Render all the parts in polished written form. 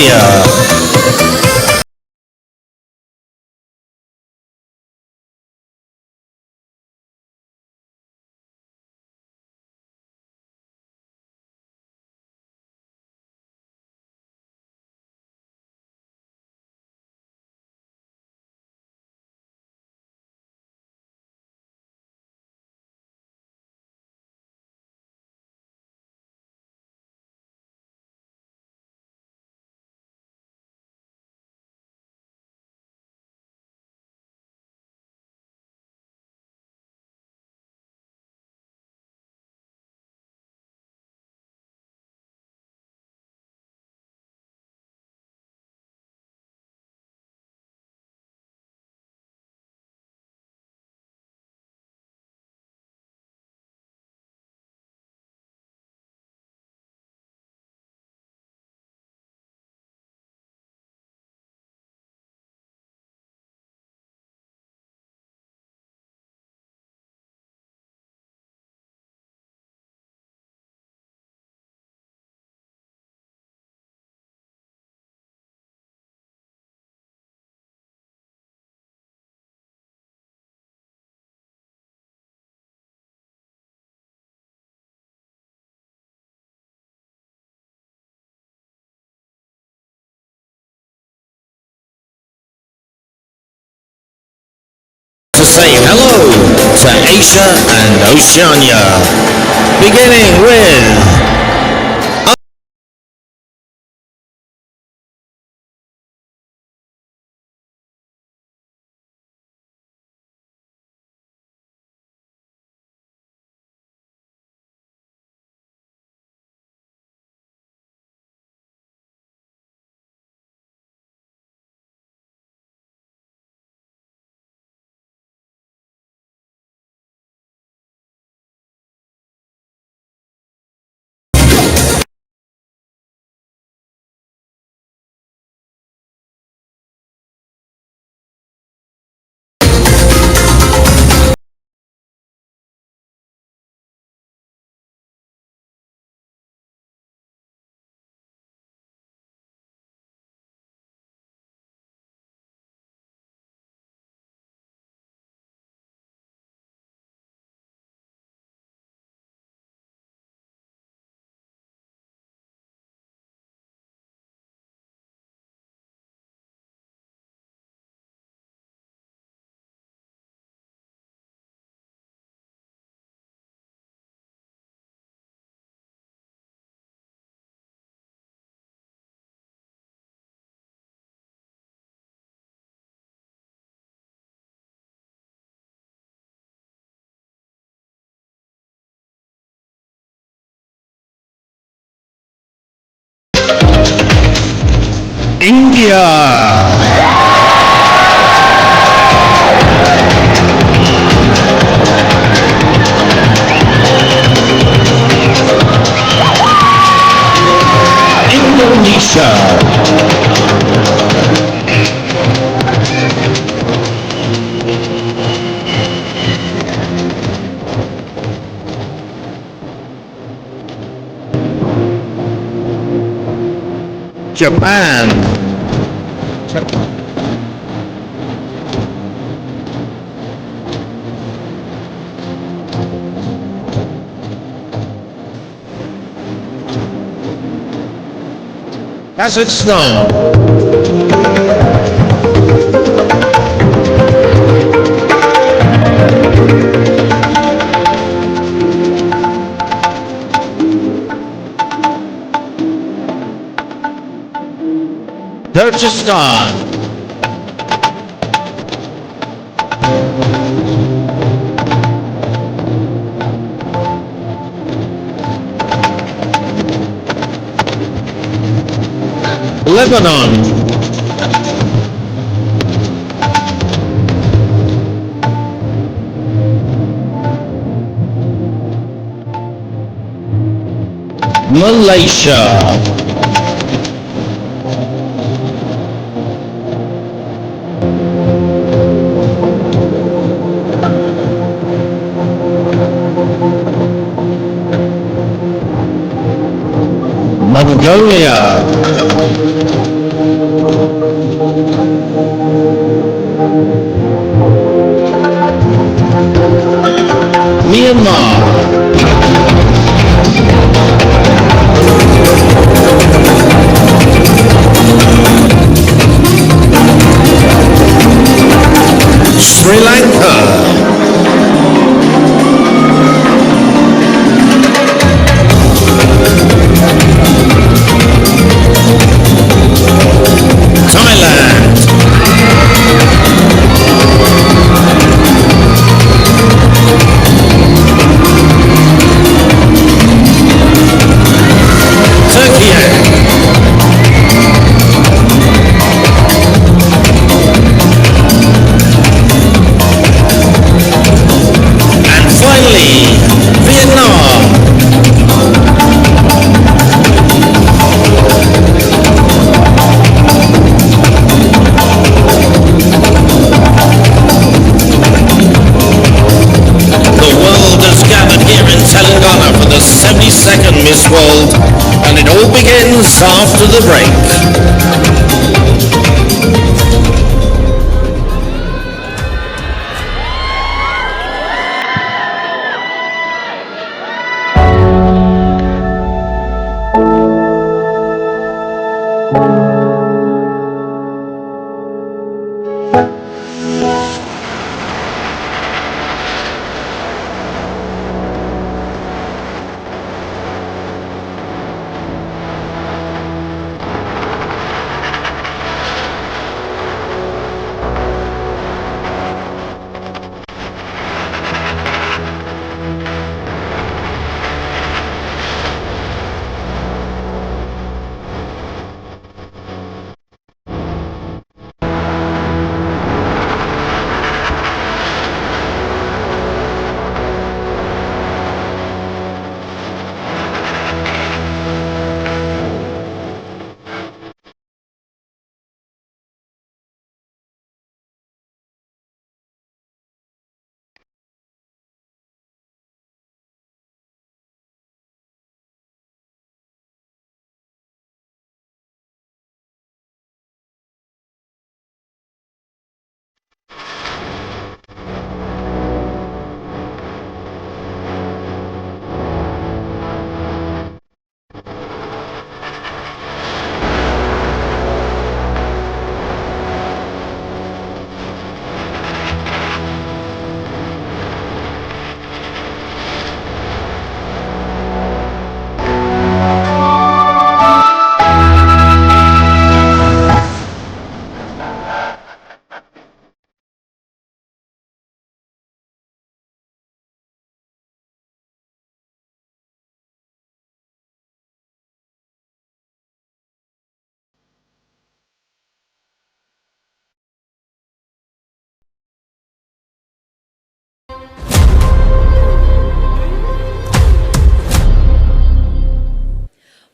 Oceania. To say hello to Asia and Oceania, beginning with India. Indonesia. Japan. Kazakhstan. Turkestan. Lebanon. Malaysia. Mongolia. after the break.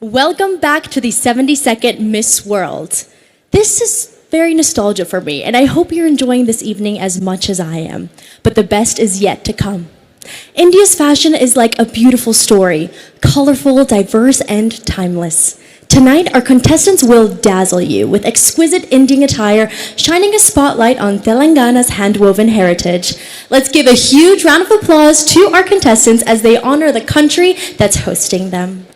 Welcome back to the 72nd Miss World. This is very nostalgia for me, and I hope you're enjoying this evening as much as I am. But the best is yet to come. India's fashion is like a beautiful story, colorful, diverse, and timeless. Tonight, our contestants will dazzle you with exquisite Indian attire, shining a spotlight on Telangana's hand-woven heritage. Let's give a huge round of applause to our contestants as they honor the country that's hosting them.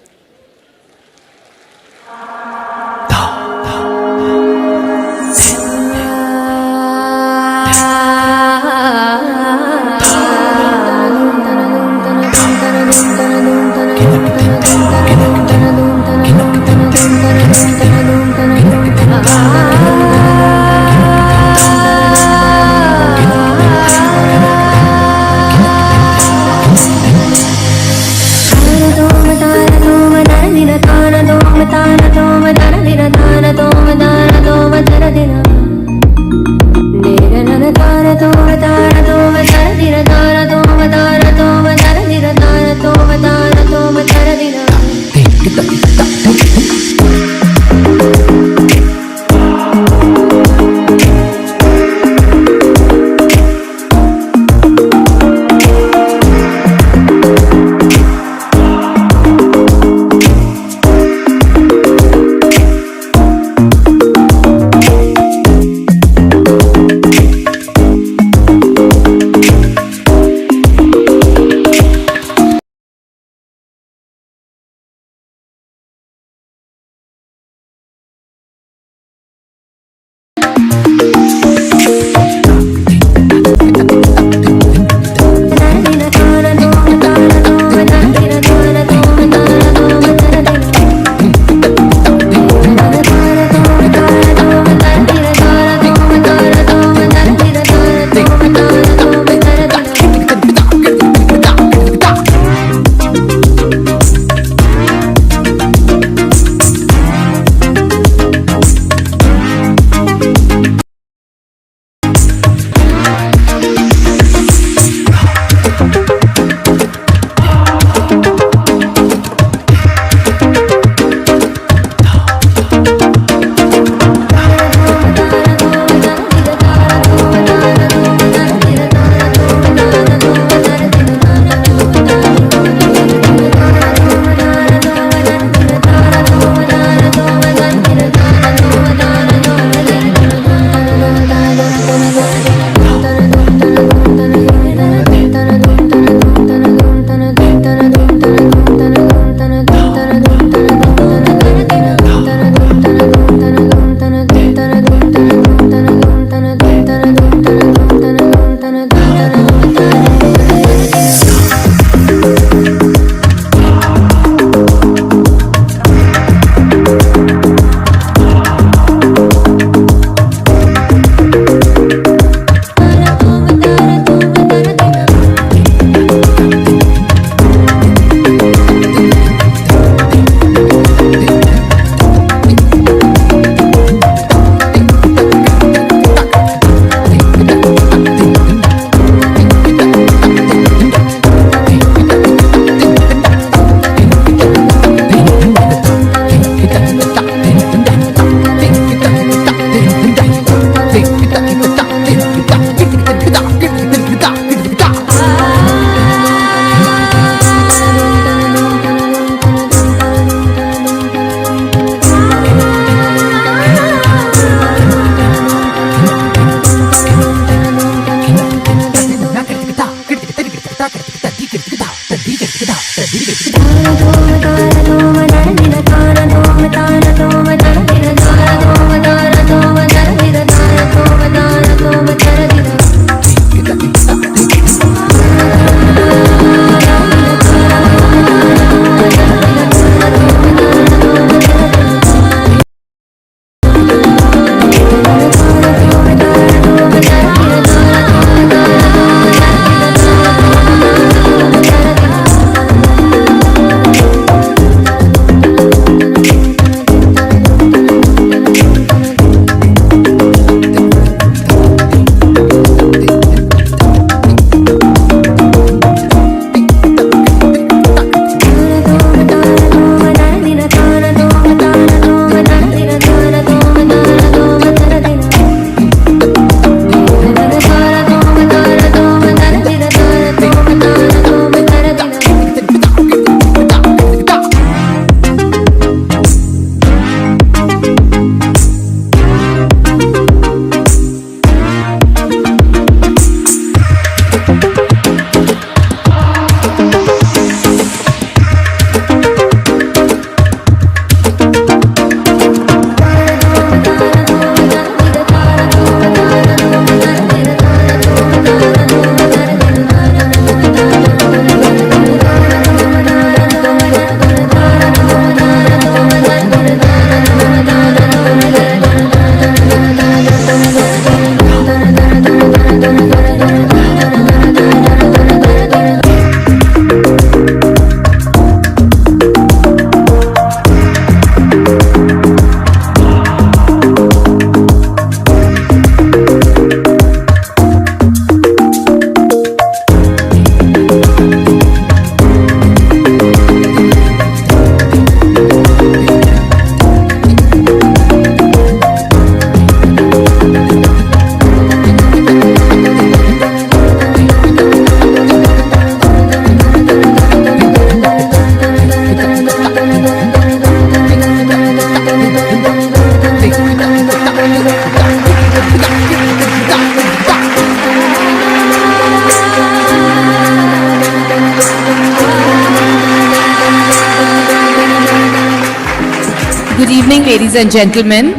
ladies and gentlemen.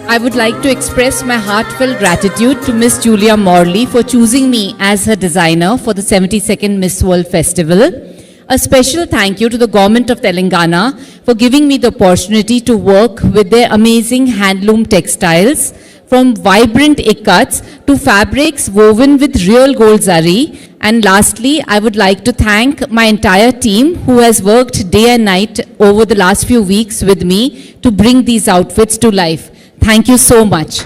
I would like to express my heartfelt gratitude to Miss Julia Morley for choosing me as her designer for the 72nd Miss World Festival. A special thank you to the Government of Telangana for giving me the opportunity to work with their amazing handloom textiles, from vibrant ikats to fabrics woven with real gold zari. And lastly, I would like to thank my entire team who has worked day and night over the last few weeks with me to bring these outfits to life. Thank you so much.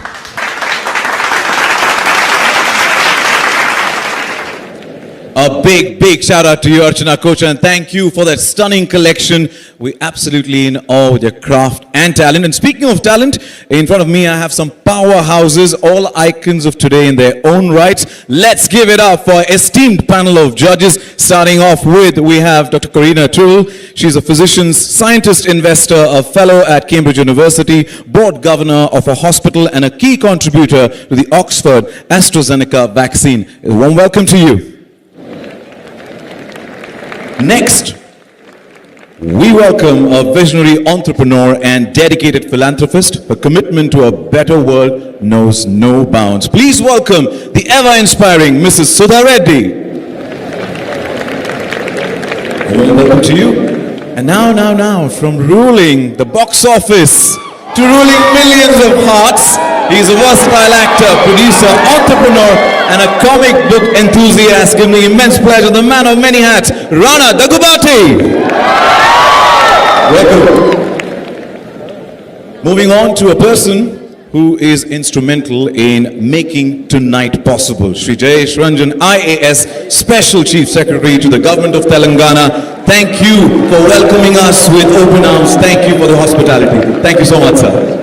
A big shout out to you, Archana Kocha, and thank you for that stunning collection. We're absolutely in awe with your craft and talent. And speaking of talent, in front of me I have some powerhouses, all icons of today in their own rights. Let's give it up for esteemed panel of judges. Starting off with, we have Dr. Karina Turul. She's a physician, scientist, investor, a fellow at Cambridge University, board governor of a hospital, and a key contributor to the Oxford AstraZeneca vaccine. A warm welcome to you. Next, we welcome a visionary entrepreneur and dedicated philanthropist. Her commitment to a better world knows no bounds. Please welcome the ever-inspiring Mrs. Sudha Reddy. Welcome to you. And now, from ruling the box office to ruling millions of hearts, he's a versatile actor, producer, entrepreneur, and a comic book enthusiast. Give me immense pleasure, the man of many hats, Rana Daggubati. Welcome. Moving on to a person who is instrumental in making tonight possible. Shri Jayesh Ranjan, IAS Special Chief Secretary to the Government of Telangana. Thank you for welcoming us with open arms. Thank you for the hospitality. Thank you so much, sir.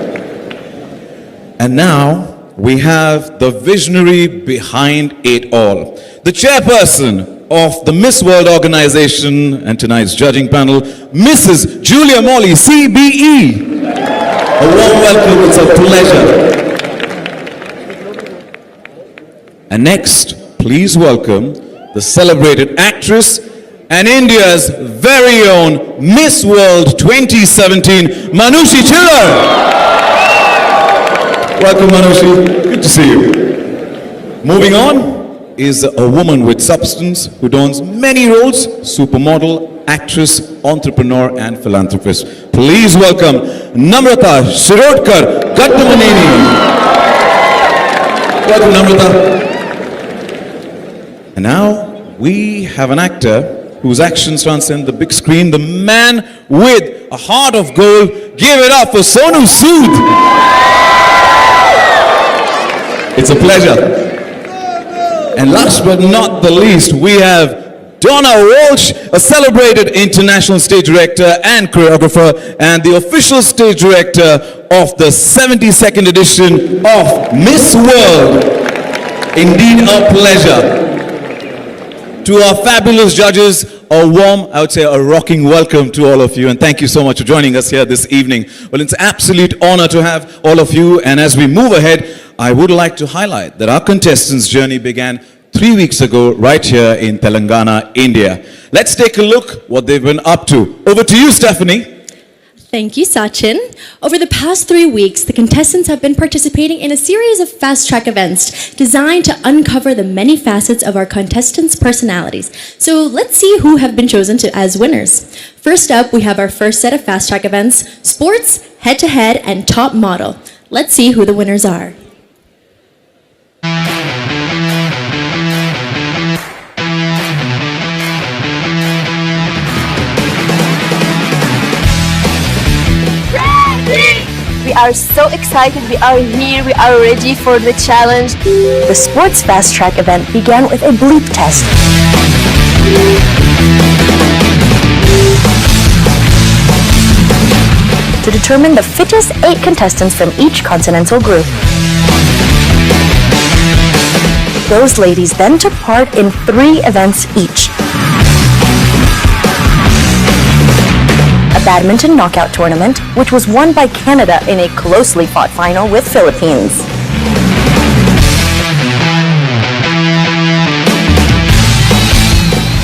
And now, we have the visionary behind it all. The chairperson of the Miss World organization and tonight's judging panel, Mrs. Julia Morley, CBE. A warm welcome, it's a pleasure. And next, please welcome the celebrated actress and India's very own Miss World 2017, Manushi Chillar. Welcome, Manushi. Good to see you. Moving on is a woman with substance who dons many roles: supermodel, actress, entrepreneur, and philanthropist. Please welcome Namrata Shirodkar Gattamaneni. Welcome, Namrata. And now we have an actor whose actions transcend the big screen, the man with a heart of gold. Give it up for Sonu Sood. It's a pleasure. And last but not the least, we have Donna Walsh, a celebrated international stage director and choreographer, and the official stage director of the 72nd edition of Miss World. Indeed a pleasure. To our fabulous judges, a warm, I would say a rocking welcome to all of you, and thank you so much for joining us here this evening. Well, it's an absolute honor to have all of you, and as we move ahead, I would like to highlight that our contestants' journey began 3 weeks ago right here in Telangana, India. Let's take a look what they've been up to. Over to you, Stephanie. Thank you, Sachin. Over the past 3 weeks, the contestants have been participating in a series of fast-track events designed to uncover the many facets of our contestants' personalities. So let's see who have been chosen as winners. First up, we have our first set of fast-track events: sports, head-to-head, and top model. Let's see who the winners are. We are so excited, we are here, we are ready for the challenge. The sports fast track event began with a bleep test. To determine the fittest 8 contestants from each continental group. Those ladies then took part in 3 events each. A badminton knockout tournament, which was won by Canada in a closely fought final with Philippines.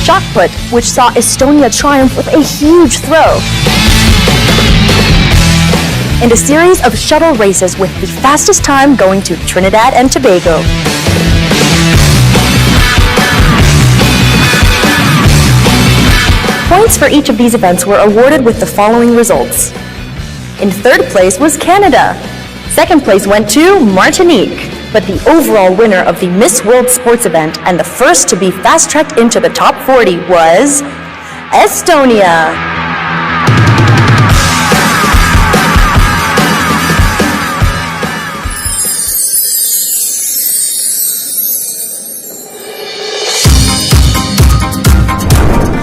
Shot put, which saw Estonia triumph with a huge throw. and a series of shuttle races with the fastest time going to Trinidad and Tobago. Points for each of these events were awarded with the following results. In third place was Canada. Second place went to Martinique. But the overall winner of the Miss World Sports event and the first to be fast-tracked into the top 40 was Estonia.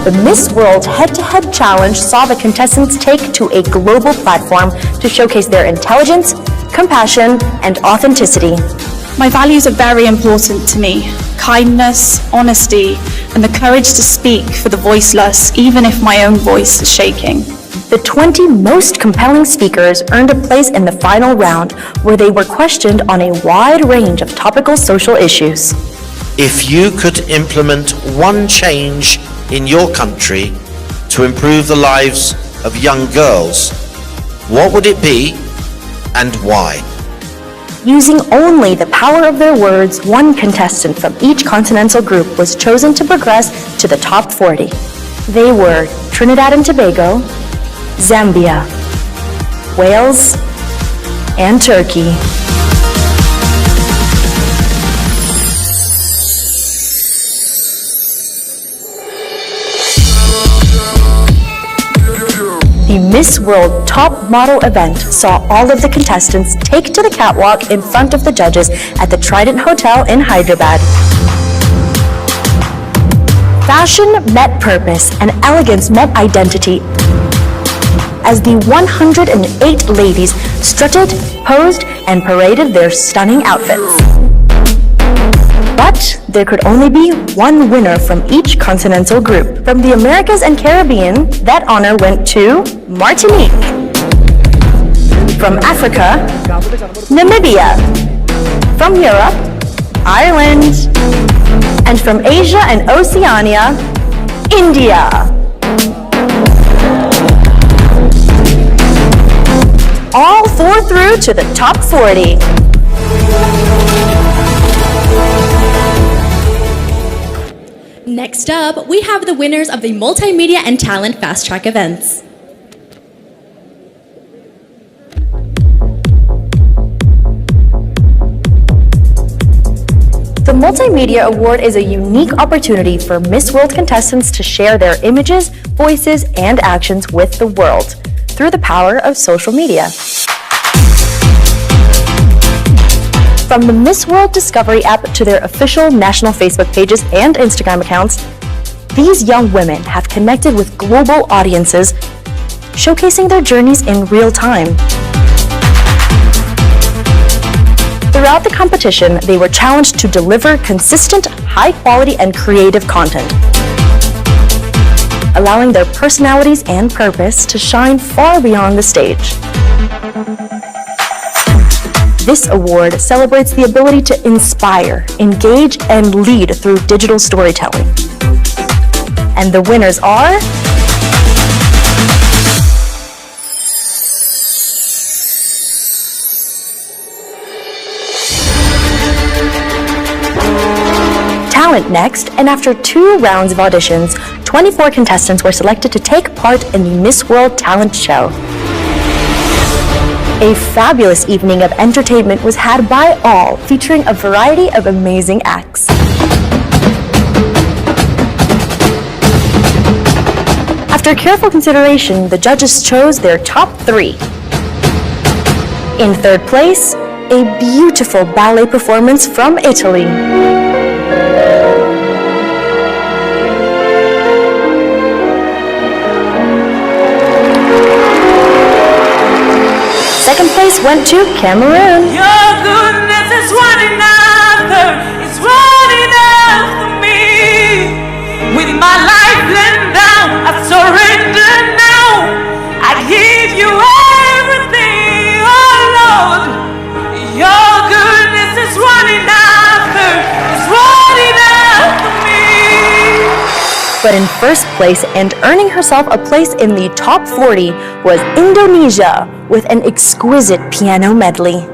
The Miss World head-to-head challenge saw the contestants take to a global platform to showcase their intelligence, compassion, and authenticity. My values are very important to me. Kindness, honesty, and the courage to speak for the voiceless, even if my own voice is shaking. The 20 most compelling speakers earned a place in the final round, where they were questioned on a wide range of topical social issues. If you could implement one change in your country to improve the lives of young girls, what would it be and why? Using only the power of their words, one contestant from each continental group was chosen to progress to the top 40. They were Trinidad and Tobago, Zambia, Wales, and Turkey. The Miss World Top Model event saw all of the contestants take to the catwalk in front of the judges at the Trident Hotel in Hyderabad. Fashion met purpose and elegance met identity as the 108 ladies strutted, posed, and paraded their stunning outfits. But there could only be one winner from each continental group. From the Americas and Caribbean, that honor went to Martinique. From Africa, Namibia. From Europe, Ireland. And from Asia and Oceania, India. All 4 through to the top 40. Next up, we have the winners of the Multimedia and Talent Fast Track events. The Multimedia Award is a unique opportunity for Miss World contestants to share their images, voices, and actions with the world through the power of social media. From the Miss World Discovery app to their official national Facebook pages and Instagram accounts, these young women have connected with global audiences, showcasing their journeys in real time. Throughout the competition, they were challenged to deliver consistent, high-quality, and creative content, allowing their personalities and purpose to shine far beyond the stage. This award celebrates the ability to inspire, engage, and lead through digital storytelling. And the winners are... Talent next, and after 2 rounds of auditions, 24 contestants were selected to take part in the Miss World Talent Show. A fabulous evening of entertainment was had by all, featuring a variety of amazing acts. After careful consideration, the judges chose their top 3. In third place, a beautiful ballet performance from Italy. Second place went to Cameroon. Your goodness is running after, it's running after me. With my life laid down, I surrender now. I give you everything, oh Lord. Your goodness is running after, it's running after me. But in first place and earning herself a place in the top 40 was Indonesia with an exquisite piano medley.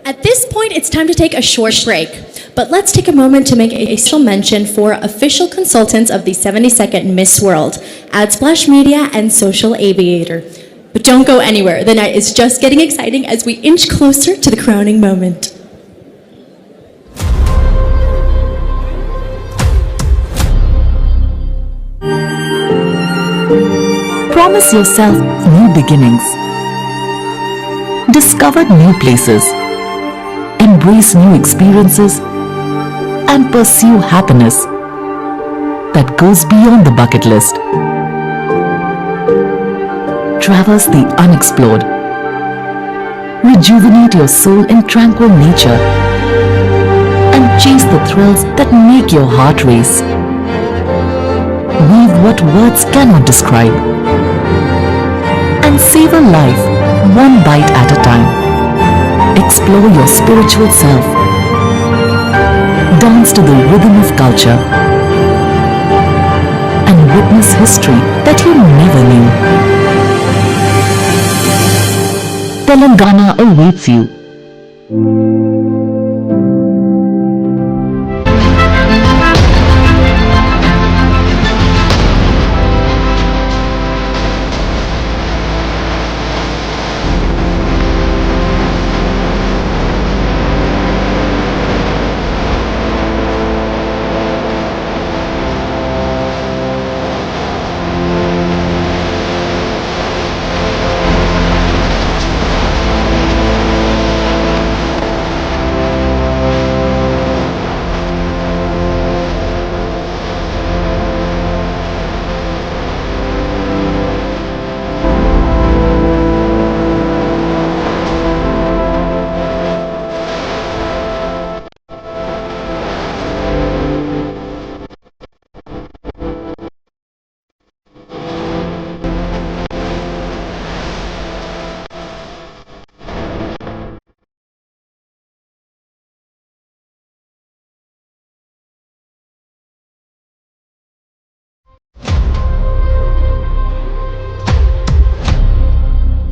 At this point, it's time to take a short break. But let's take a moment to make a special mention for official consultants of the 72nd Miss World, AdSplash Media and Social Aviator. But don't go anywhere. The night is just getting exciting as we inch closer to the crowning moment. Promise yourself new beginnings. Discover new places. Embrace new experiences and pursue happiness that goes beyond the bucket list. Traverse the unexplored. Rejuvenate your soul in tranquil nature and chase the thrills that make your heart race. Weave what words cannot describe and savor life one bite at a time. Explore your spiritual self. Dance to the rhythm of culture and witness history that you never knew. Telangana awaits you.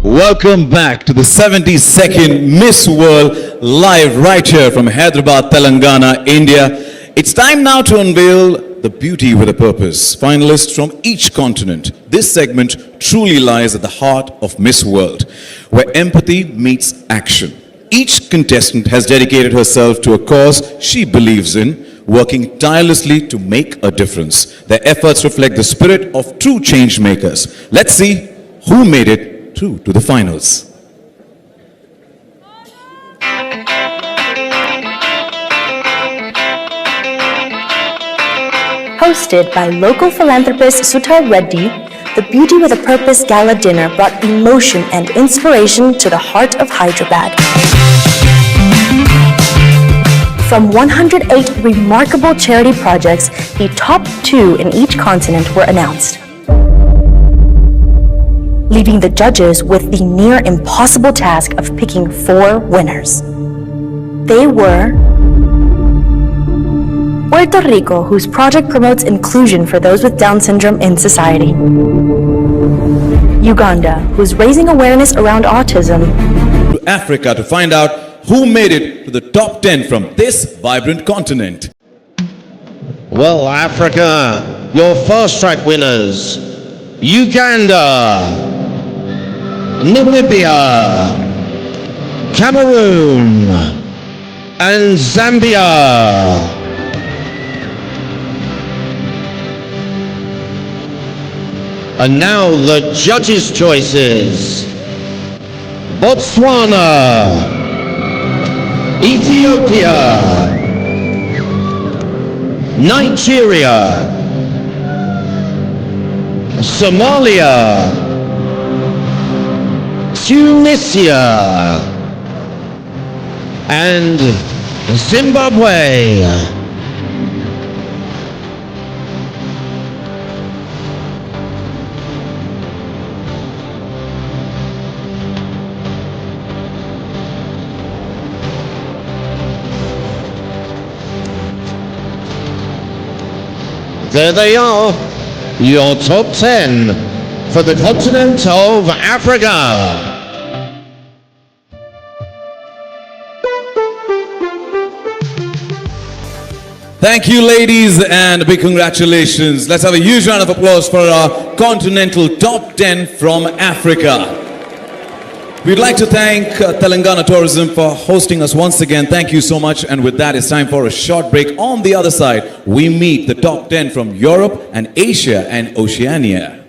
Welcome back to the 72nd Miss World live right here from Hyderabad, Telangana, India. It's time now to unveil the beauty with a purpose. Finalists from each continent. This segment truly lies at the heart of Miss World, where empathy meets action. Each contestant has dedicated herself to a cause she believes in, working tirelessly to make a difference. Their efforts reflect the spirit of true change makers. Let's see who made it through to the finals. Hosted by local philanthropist Sutar Reddy, the Beauty with a Purpose Gala Dinner brought emotion and inspiration to the heart of Hyderabad. From 108 remarkable charity projects, the top 2 in each continent were announced, leaving the judges with the near impossible task of picking 4 winners. They were Puerto Rico, whose project promotes inclusion for those with Down syndrome in society. Uganda, who's raising awareness around autism. To Africa to find out who made it to the top 10 from this vibrant continent. Well, Africa, your first track winners: Uganda, Namibia, Cameroon, and Zambia. And now the judges' choices: Botswana, Ethiopia, Nigeria, Somalia, Tunisia, and Zimbabwe. There they are, your top 10 for the continent of Africa. Thank you, ladies, and big congratulations. Let's have a huge round of applause for our continental top 10 from Africa. We'd like to thank Telangana Tourism for hosting us once again. Thank you so much. And with that, it's time for a short break. On the other side, we meet the top 10 from Europe and Asia and Oceania.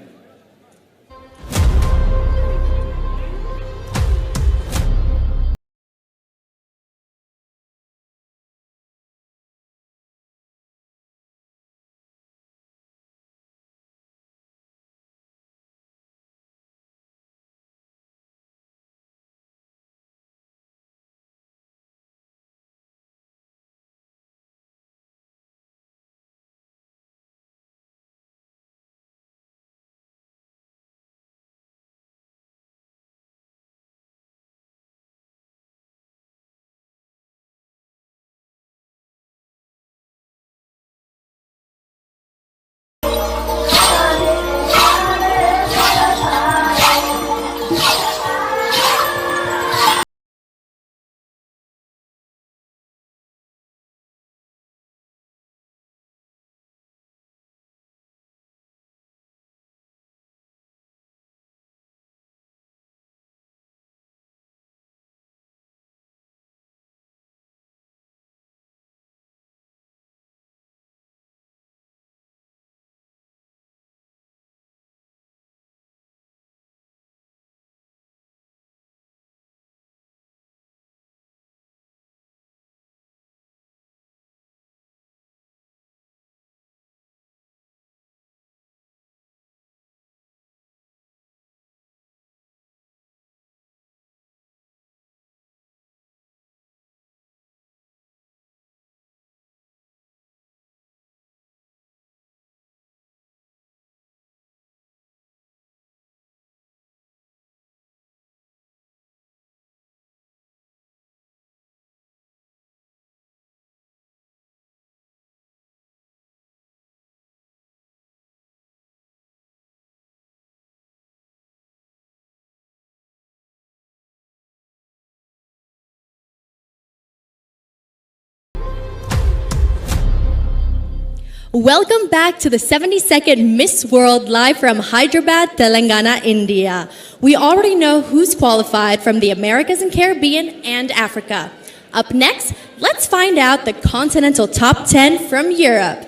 Welcome back to the 72nd Miss World live from Hyderabad, Telangana, India. We already know who's qualified from the Americas and Caribbean and Africa. Up next, let's find out the continental top 10 from Europe.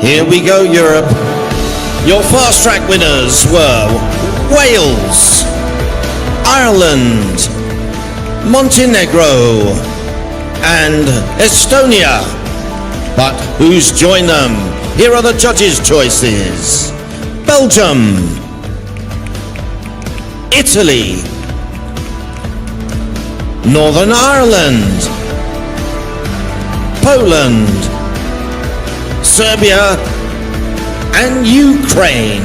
Here we go, Europe. Your fast track winners were Wales, Ireland, Montenegro, and Estonia. But who's joined them? Here are the judges' choices. Belgium, Italy, Northern Ireland, Poland, Serbia, and Ukraine.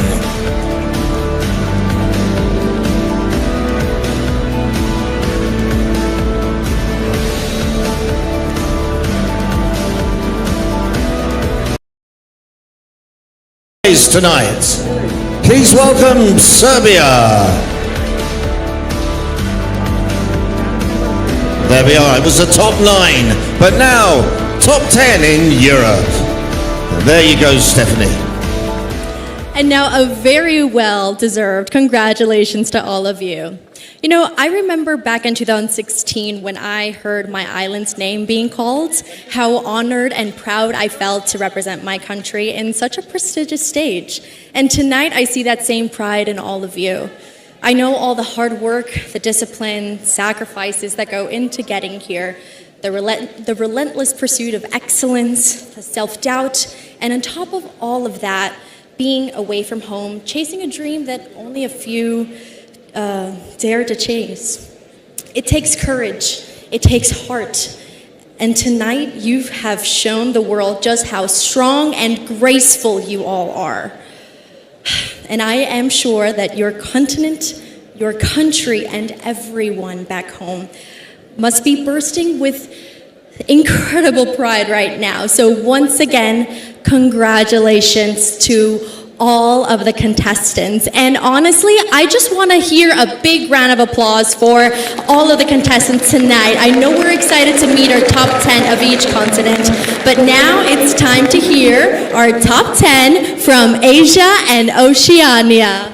Tonight, please welcome Serbia. There we are, it was the top 9, but now top 10 in Europe. There you go, Stephanie. And now a very well-deserved congratulations to all of you. You know, I remember back in 2016 when I heard my island's name being called, how honored and proud I felt to represent my country in such a prestigious stage. And tonight I see that same pride in all of you. I know all the hard work, the discipline, sacrifices that go into getting here, the relentless pursuit of excellence, the self-doubt, and on top of all of that, being away from home, chasing a dream that only a few dare to chase. It takes courage. It takes heart. And tonight you have shown the world just how strong and graceful you all are. And I am sure that your continent, your country, and everyone back home must be bursting with incredible pride right now. So once again, congratulations to all of the contestants. And honestly, I just want to hear a big round of applause for all of the contestants tonight. I know we're excited to meet our top 10 of each continent, but now it's time to hear our top 10 from Asia and Oceania.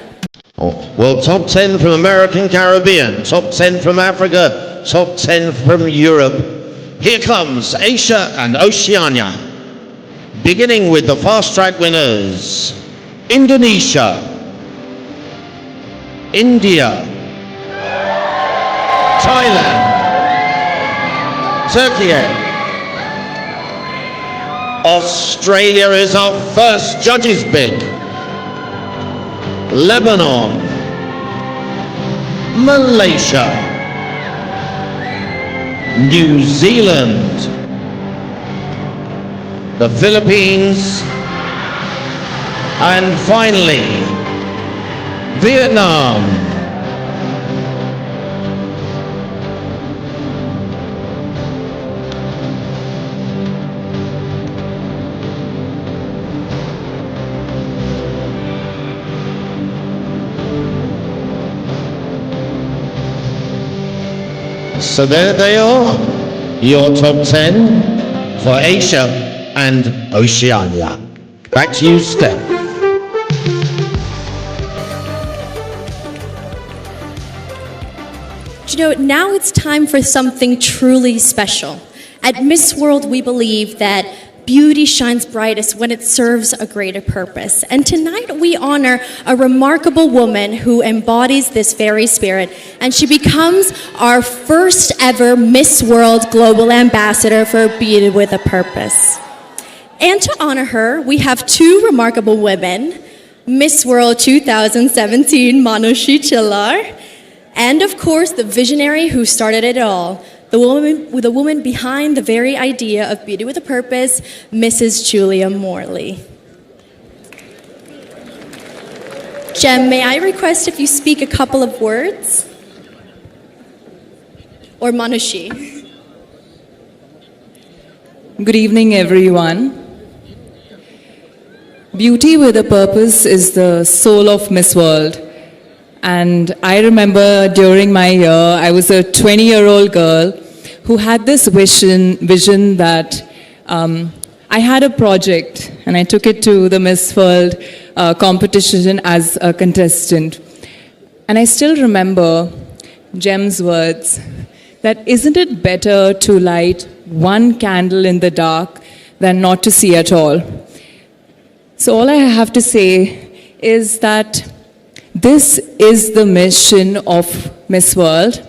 Well, top 10 from American Caribbean, top 10 from Africa, top 10 from Europe. Here comes Asia and Oceania. Beginning with the fast track winners. Indonesia, India, Thailand, Turkey, Australia is our first judges bid, Lebanon, Malaysia, New Zealand, the Philippines, and finally, Vietnam. So there they are, your top 10 for Asia and Oceania. Back to you, Steph. You know, now it's time for something truly special. At Miss World, we believe that beauty shines brightest when it serves a greater purpose. And tonight we honor a remarkable woman who embodies this very spirit, and she becomes our first ever Miss World Global Ambassador for Beauty with a Purpose. And to honor her, we have two remarkable women, Miss World 2017 Manushi Chillar, and of course, the visionary who started it all, the woman behind the very idea of Beauty with a Purpose, Mrs. Julia Morley. Jem, may I request if you speak a couple of words? Or Manushi? Good evening, everyone. Beauty with a Purpose is the soul of Miss World. And I remember during my year, I was a 20-year-old girl who had this vision that I had a project, and I took it to the Miss World competition as a contestant. And I still remember Jem's words, that isn't it better to light one candle in the dark than not to see at all? So all I have to say is that this is the mission of Miss World,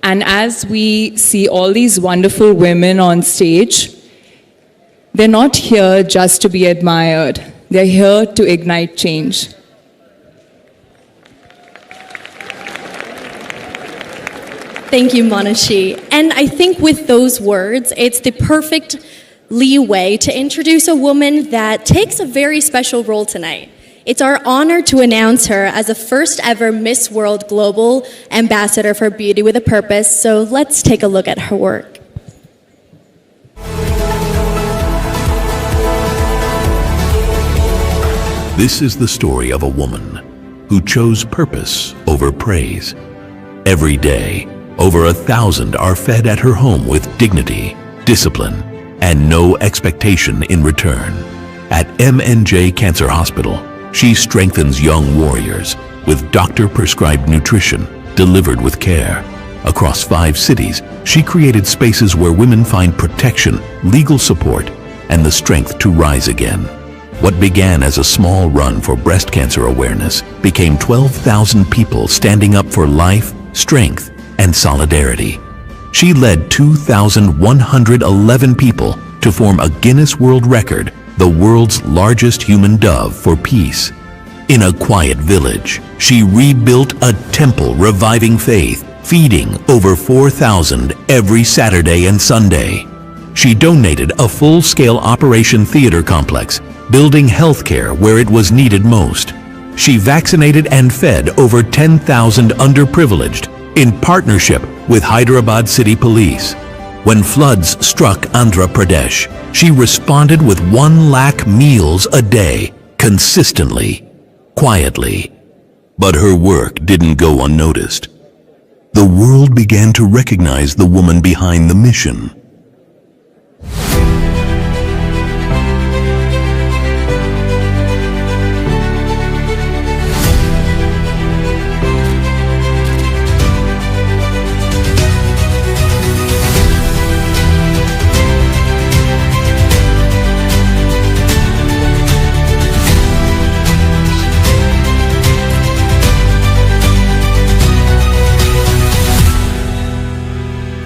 and as we see all these wonderful women on stage, they're not here just to be admired. They're here to ignite change. Thank you, Manushi. And I think with those words, it's the perfect leeway to introduce a woman that takes a very special role tonight. It's our honor to announce her as the first ever Miss World Global Ambassador for Beauty with a Purpose, so let's take a look at her work. This is the story of a woman who chose purpose over praise. Every day, over 1,000 are fed at her home with dignity, discipline, and no expectation in return. At M&J Cancer Hospital, she strengthens young warriors with doctor-prescribed nutrition delivered with care. Across 5 cities, she created spaces where women find protection, legal support, and the strength to rise again. What began as a small run for breast cancer awareness became 12,000 people standing up for life, strength, and solidarity. She led 2,111 people to form a Guinness World Record, the world's largest human dove for peace. In a quiet village, she rebuilt a temple reviving faith, feeding over 4,000 every Saturday and Sunday. She donated a full-scale operation theater complex, building healthcare where it was needed most. She vaccinated and fed over 10,000 underprivileged in partnership with Hyderabad City Police. When floods struck Andhra Pradesh, she responded with 1 lakh meals a day, consistently, quietly. But her work didn't go unnoticed. The world began to recognize the woman behind the mission.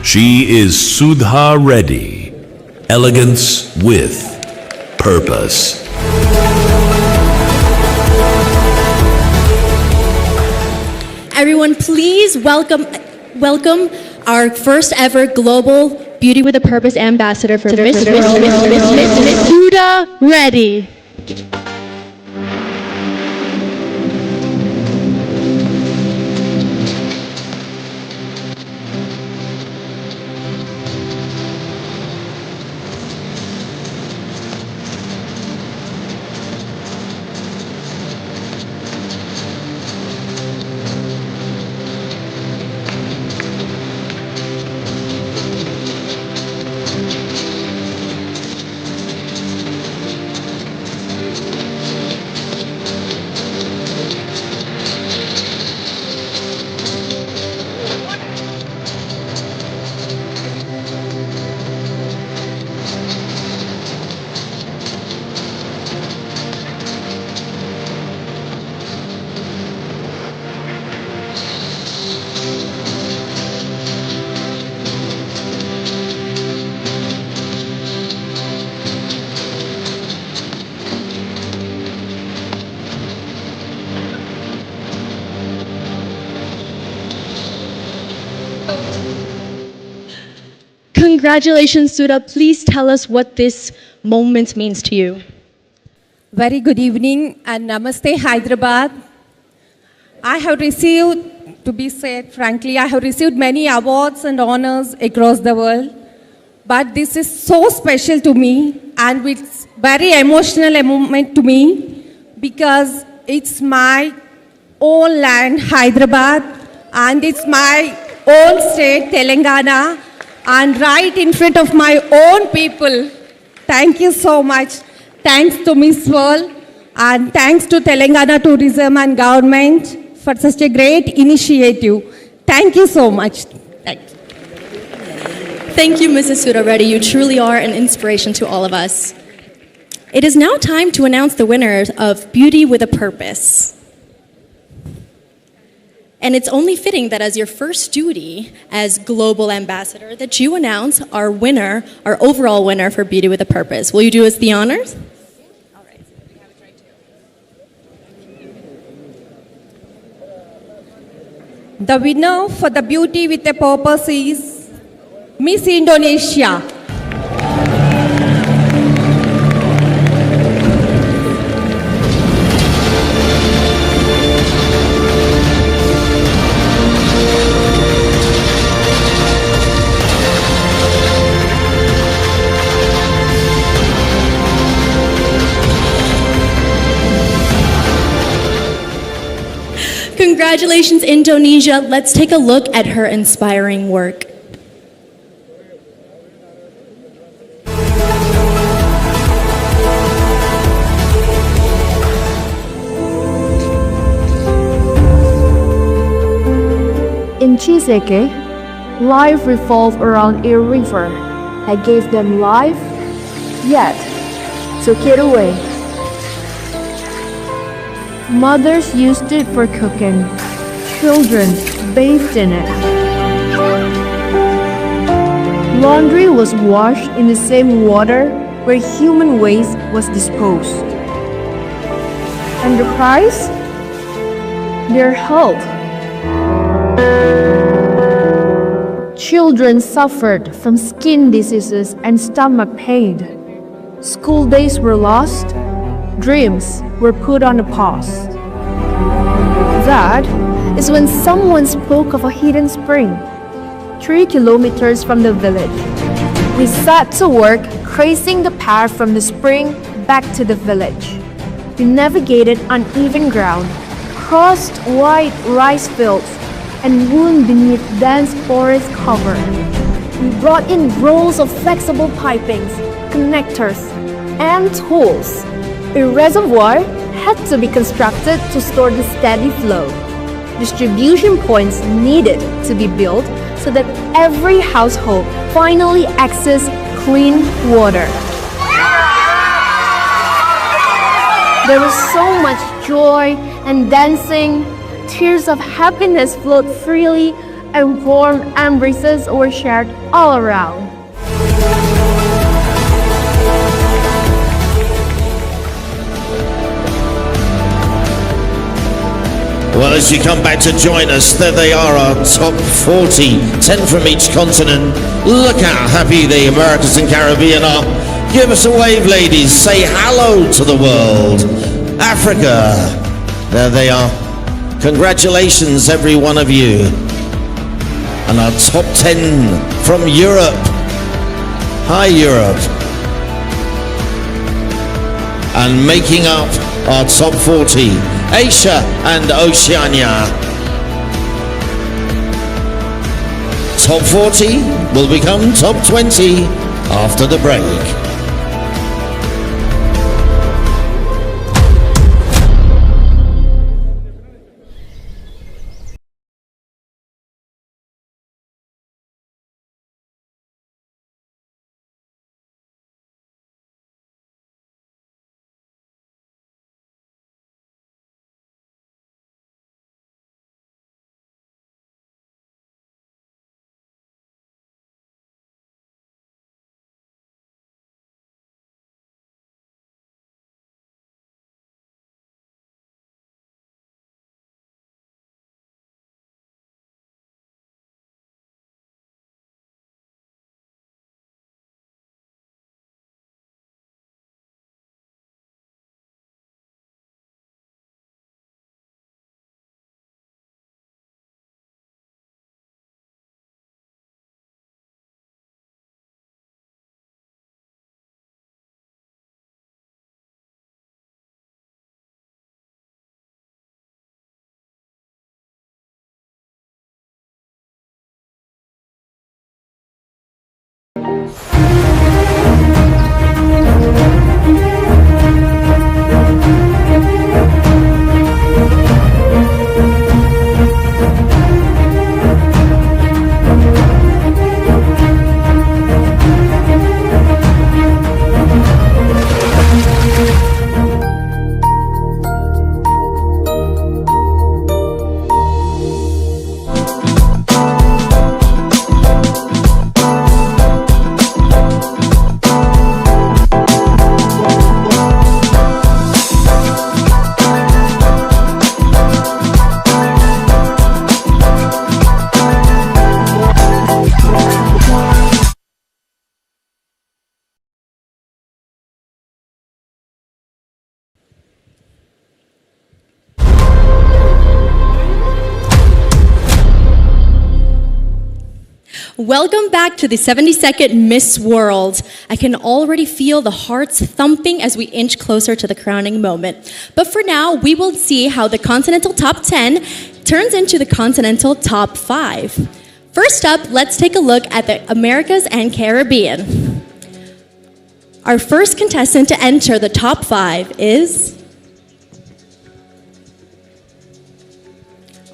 She is Sudha Reddy, elegance with purpose. Everyone, please welcome our first ever global Beauty with a Purpose ambassador for Miss World, Miss Sudha Reddy. Congratulations, Sudha. Please tell us what this moment means to you. Very good evening and Namaste Hyderabad. I have received, to be said frankly, I have received many awards and honors across the world. But this is so special to me and it's very emotional moment to me because it's my own land, Hyderabad, and it's my own state, Telangana, and right in front of my own people. Thank you so much. Thanks to Miss World and thanks to Telangana Tourism and government for such a great initiative. Thank you so much. Thank you. Thank you, Mrs. Sudha Reddy. You truly are an inspiration to all of us. It is now time to announce the winners of Beauty with a Purpose. And it's only fitting that as your first duty as global ambassador that you announce our winner, our overall winner for Beauty with a Purpose. Will you do us the honors? The winner for the Beauty with a Purpose is Miss Indonesia. Congratulations, Indonesia. Let's take a look at her inspiring work. In Chiseke, life revolved around a river. I gave them life, yet took it away. Mothers used it for cooking. Children bathed in it. Laundry was washed in the same water where human waste was disposed. And the price? Their health. Children suffered from skin diseases and stomach pain. School days were lost. Dreams were put on a pause. That is when someone spoke of a hidden spring, 3 kilometers from the village. We set to work tracing the path from the spring back to the village. We navigated uneven ground, crossed wide rice fields, and wound beneath dense forest cover. We brought in rolls of flexible pipings, connectors, and tools. A reservoir had to be constructed to store the steady flow. Distribution points needed to be built so that every household finally accessed clean water. There was so much joy and dancing. Tears of happiness flowed freely, and warm embraces were shared all around. Well, as you come back to join us, there they are, our top 40, 10 from each continent. Look how happy the Americas and Caribbean are. Give us a wave, ladies. Say hello to the world. Africa, there they are. Congratulations, every one of you. And our top 10 from Europe. Hi, Europe. And making up our top 40, Asia and Oceania. Top 40 will become top 20 after the break. Welcome back to the 72nd Miss World. I can already feel the hearts thumping as we inch closer to the crowning moment. But for now, we will see how the Continental Top 10 turns into the Continental Top 5. First up, let's take a look at the Americas and Caribbean. Our first contestant to enter the Top 5 is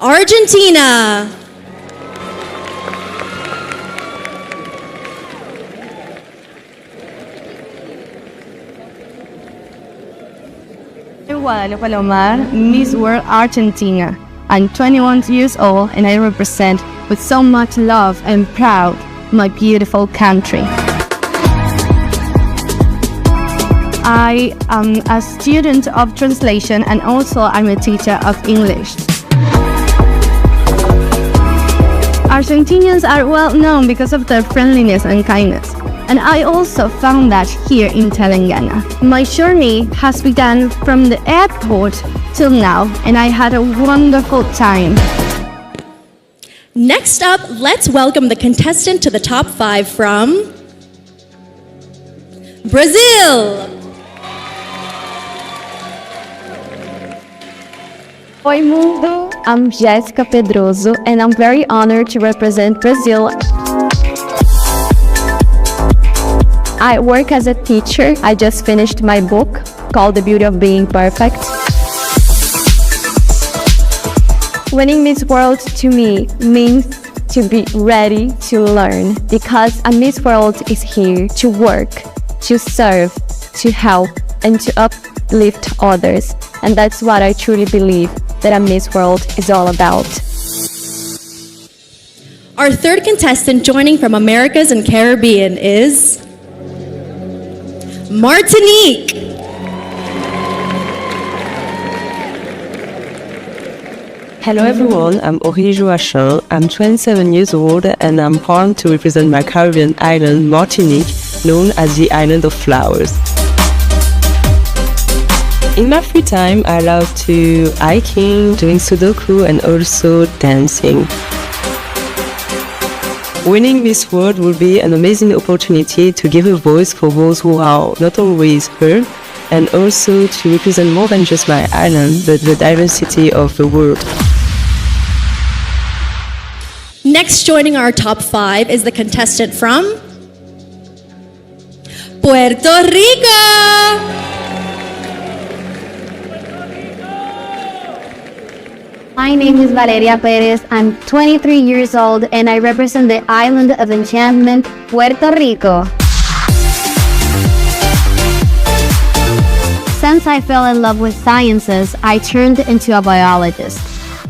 Argentina. Guadalupe Palomar, Miss World Argentina. I'm 21 years old and I represent with so much love and proud my beautiful country. I am a student of translation and also I'm a teacher of English. Argentinians are well known because of their friendliness and kindness. And I also found that here in Telangana. My journey has begun from the airport till now, and I had a wonderful time. Next up, let's welcome the contestant to the top 5 from Brazil. Oi mundo, I'm Jéssica Pedroso, and I'm very honored to represent Brazil. I work as a teacher. I just finished my book called The Beauty of Being Perfect. Winning Miss World to me means to be ready to learn, because a Miss World is here to work, to serve, to help, and to uplift others. And that's what I truly believe that a Miss World is all about. Our third contestant joining from Americas and Caribbean is Martinique. Hello everyone, I'm Oceania. I'm 27 years old and I'm proud to represent my Caribbean island, Martinique, known as the Island of Flowers. In my free time, I love to hiking, doing Sudoku and also dancing. Winning Miss World will be an amazing opportunity to give a voice for those who are not always heard, and also to represent more than just my island, but the diversity of the world. Next, joining our top 5 is the contestant from Puerto Rico. My name is Valeria Perez. I'm 23 years old and I represent the island of enchantment, Puerto Rico. Since I fell in love with sciences, I turned into a biologist,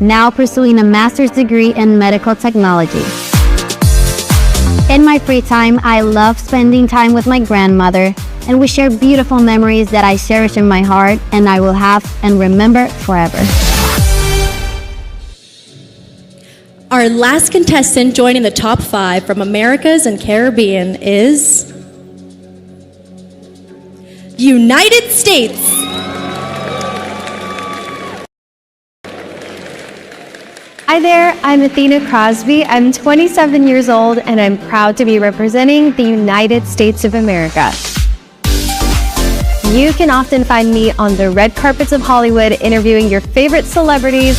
now pursuing a master's degree in medical technology. In my free time, I love spending time with my grandmother, and we share beautiful memories that I cherish in my heart and I will have and remember forever. Our last contestant joining the top 5 from Americas and Caribbean is United States. Hi there, I'm Athena Crosby. I'm 27 years old and I'm proud to be representing the United States of America. You can often find me on the red carpets of Hollywood interviewing your favorite celebrities.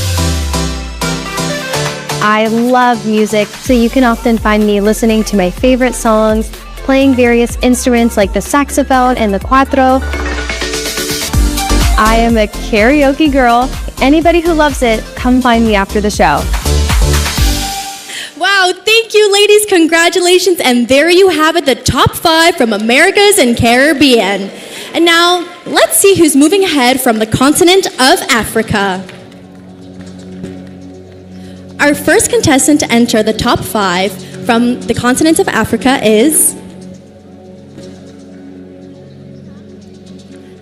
I love music, so you can often find me listening to my favorite songs, playing various instruments like the saxophone and the cuatro. I am a karaoke girl. Anybody who loves it, come find me after the show. Wow, thank you ladies, congratulations, and there you have it, the top 5 from Americas and Caribbean. And now, let's see who's moving ahead from the continent of Africa. Our first contestant to enter the top 5 from the continent of Africa is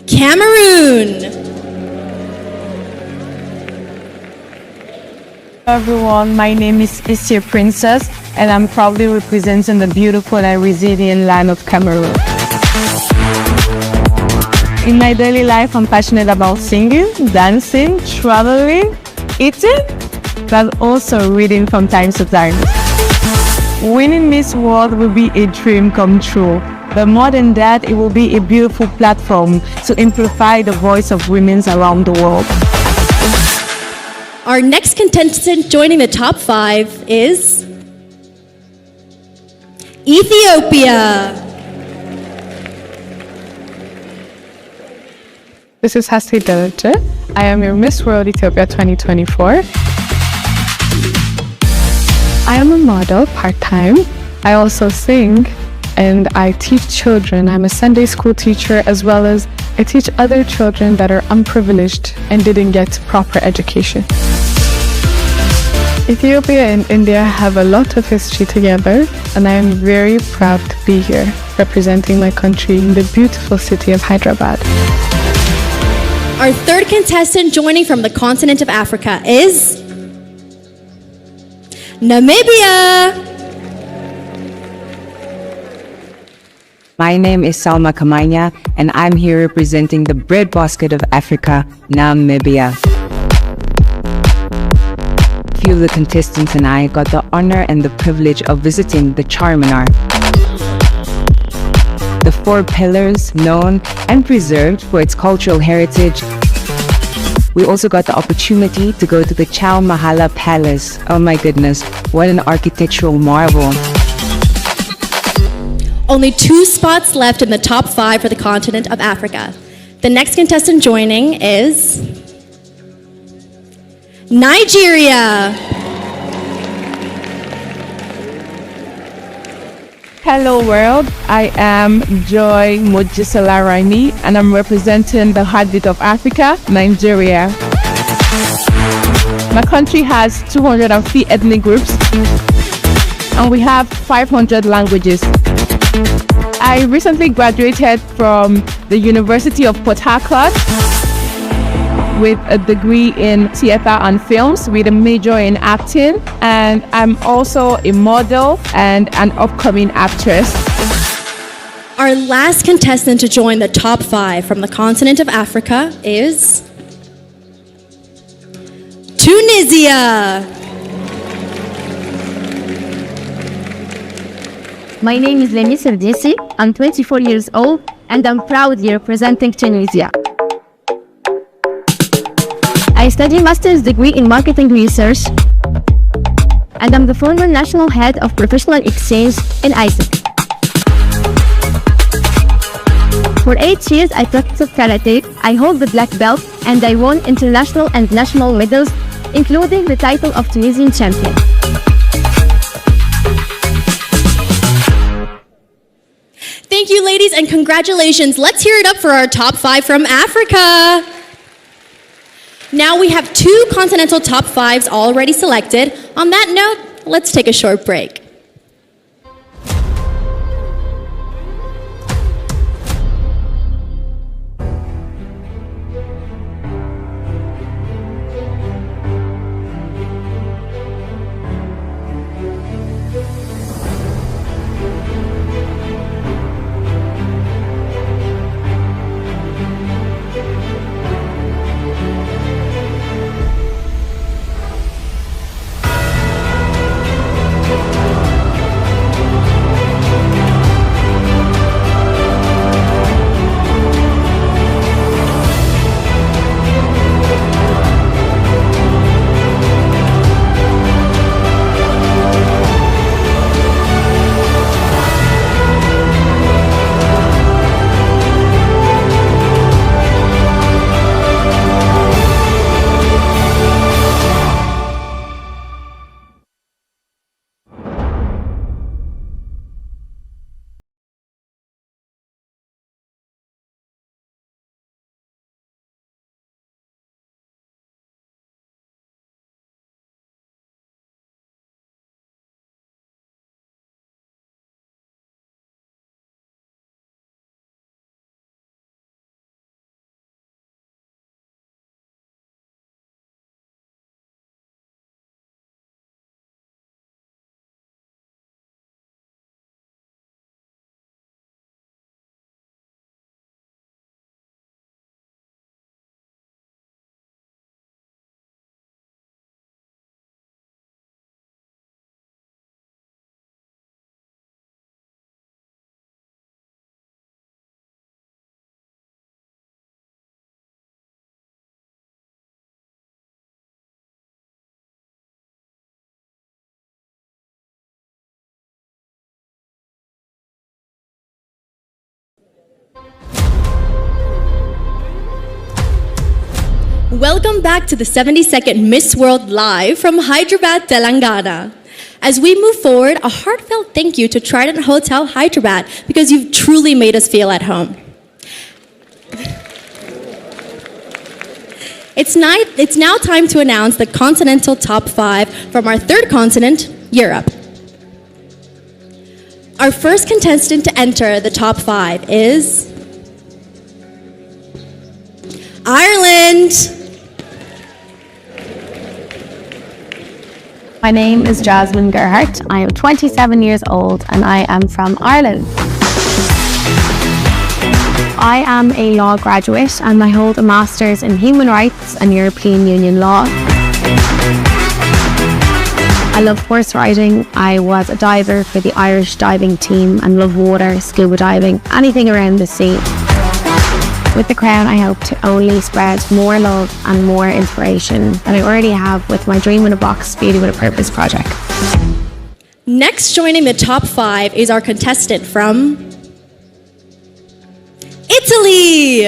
Cameroon. Hello everyone, my name is Isia Princess and I'm proudly representing the beautiful and resilient land of Cameroon. In my daily life, I'm passionate about singing, dancing, traveling, eating, but also reading from time to time. Winning Miss World will be a dream come true, but more than that, it will be a beautiful platform to amplify the voice of women around the world. Our next contestant joining the top 5 is Ethiopia. This is Hasti Delache. I am your Miss World Ethiopia 2024. I am a model part-time. I also sing and I teach children. I'm a Sunday school teacher as well as I teach other children that are unprivileged and didn't get proper education. Ethiopia and India have a lot of history together, and I am very proud to be here, representing my country in the beautiful city of Hyderabad. Our third contestant joining from the continent of Africa is Namibia. My name is Salma Kamanya, and I'm here representing the breadbasket of Africa, Namibia. A few of the contestants and I got the honor and the privilege of visiting the Charminar, the four pillars known and preserved for its cultural heritage. We also got the opportunity to go to the Chao Mahala Palace. Oh my goodness, what an architectural marvel. Only 2 spots left in the top 5 for the continent of Africa. The next contestant joining is Nigeria. Hello world, I am Joy Mojisola Raimi and I'm representing the heartbeat of Africa, Nigeria. My country has 203 ethnic groups and we have 500 languages. I recently graduated from the University of Port Harcourt with a degree in theater and films with a major in acting, and I'm also a model and an upcoming actress. Our last contestant to join the top 5 from the continent of Africa is Tunisia. My name is Lemi Serdesi. I'm 24 years old and I'm proudly representing Tunisia. I study a master's degree in marketing research and I'm the former national head of professional exchange in ISEC. For 8 years I practiced karate, I hold the black belt and I won international and national medals, including the title of Tunisian champion. Thank you, ladies, and congratulations. Let's hear it up for our top 5 from Africa. Now we have 2 continental top 5s already selected. On that note, let's take a short break. Welcome back to the 72nd Miss World Live from Hyderabad, Telangana. As we move forward, a heartfelt thank you to Trident Hotel Hyderabad because you've truly made us feel at home. It's now time to announce the continental top 5 from our third continent, Europe. Our first contestant to enter the top 5 is Ireland. My name is Jasmine Gerhardt. I am 27 years old and I am from Ireland. I am a law graduate and I hold a Master's in Human Rights and European Union Law. I love horse riding. I was a diver for the Irish diving team and love water, scuba diving, anything around the sea. With the Crown, I hope to only spread more love and more inspiration than I already have with my Dream in a Box Beauty with a Purpose project. Next, joining the top 5 is our contestant from Italy.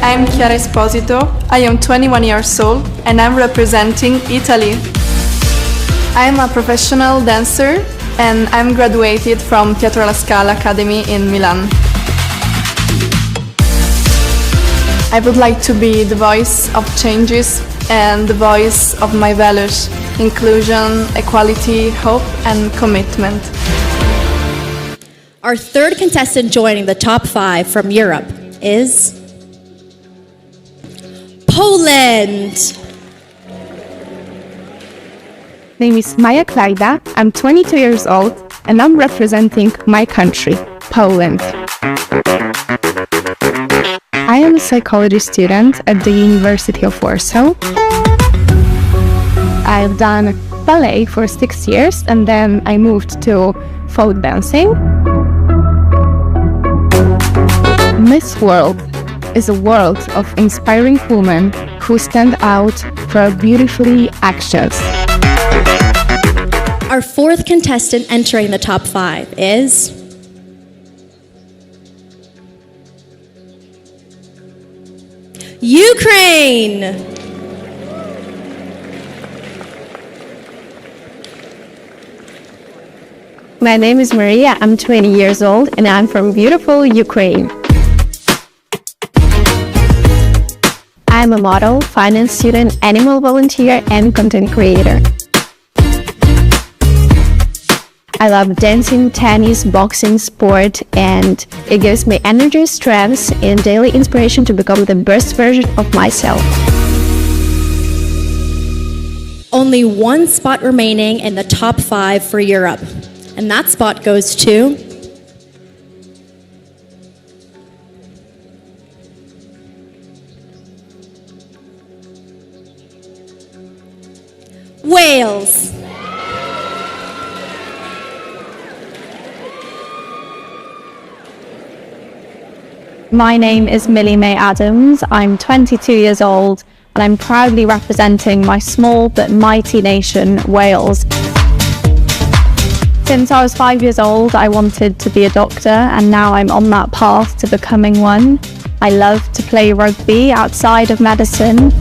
I'm Chiara Esposito. I am 21 years old and I'm representing Italy. I am a professional dancer and I'm graduated from Teatro alla Scala Academy in Milan. I would like to be the voice of changes and the voice of my values: inclusion, equality, hope and commitment. Our third contestant joining the top 5 from Europe is Poland. My name is Maja Klajda. I'm 22 years old and I'm representing my country, Poland. I am a psychology student at the University of Warsaw. I've done ballet for 6 years and then I moved to folk dancing. Miss World is a world of inspiring women who stand out for beautifully actions. Our fourth contestant entering the top 5 is Ukraine. My name is Maria. I'm 20 years old and I'm from beautiful Ukraine. I'm a model, finance student, animal volunteer, and content creator. I love dancing, tennis, boxing, sport, and it gives me energy, strength, and daily inspiration to become the best version of myself. Only one spot remaining in the top 5 for Europe, and that spot goes to Wales. My name is Millie May Adams. I'm 22 years old and I'm proudly representing my small but mighty nation, Wales. Since I was 5 years old, I wanted to be a doctor and now I'm on that path to becoming one. I love to play rugby outside of medicine.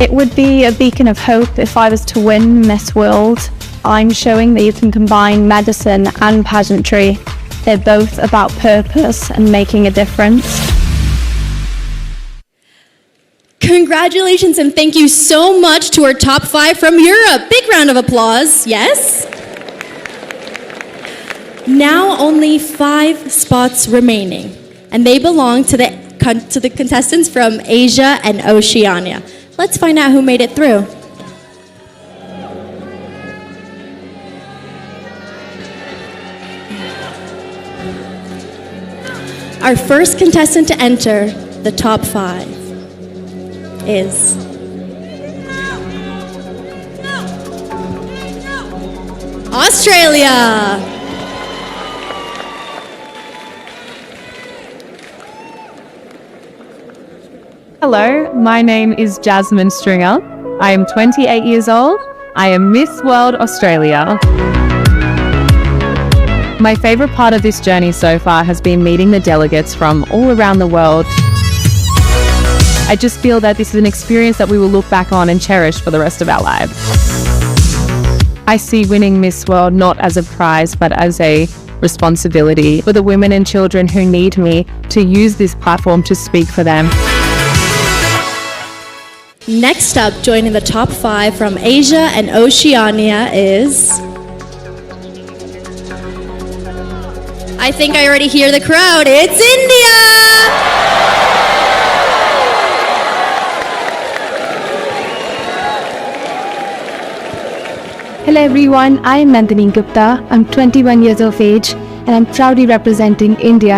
It would be a beacon of hope if I was to win Miss World. I'm showing that you can combine medicine and pageantry. They're both about purpose and making a difference. Congratulations and thank you so much to our top 5 from Europe. Big round of applause, yes? Now only 5 spots remaining, and they belong to the contestants from Asia and Oceania. Let's find out who made it through. Our first contestant to enter the top 5 is Australia. Hello, my name is Jasmine Stringer. I am 28 years old. I am Miss World Australia. My favorite part of this journey so far has been meeting the delegates from all around the world. I just feel that this is an experience that we will look back on and cherish for the rest of our lives. I see winning Miss World not as a prize, but as a responsibility for the women and children who need me to use this platform to speak for them. Next up, joining the top 5 from Asia and Oceania is... I think I already hear the crowd. It's India! Hello everyone, I am Nandini Gupta. I'm 21 years of age and I'm proudly representing India.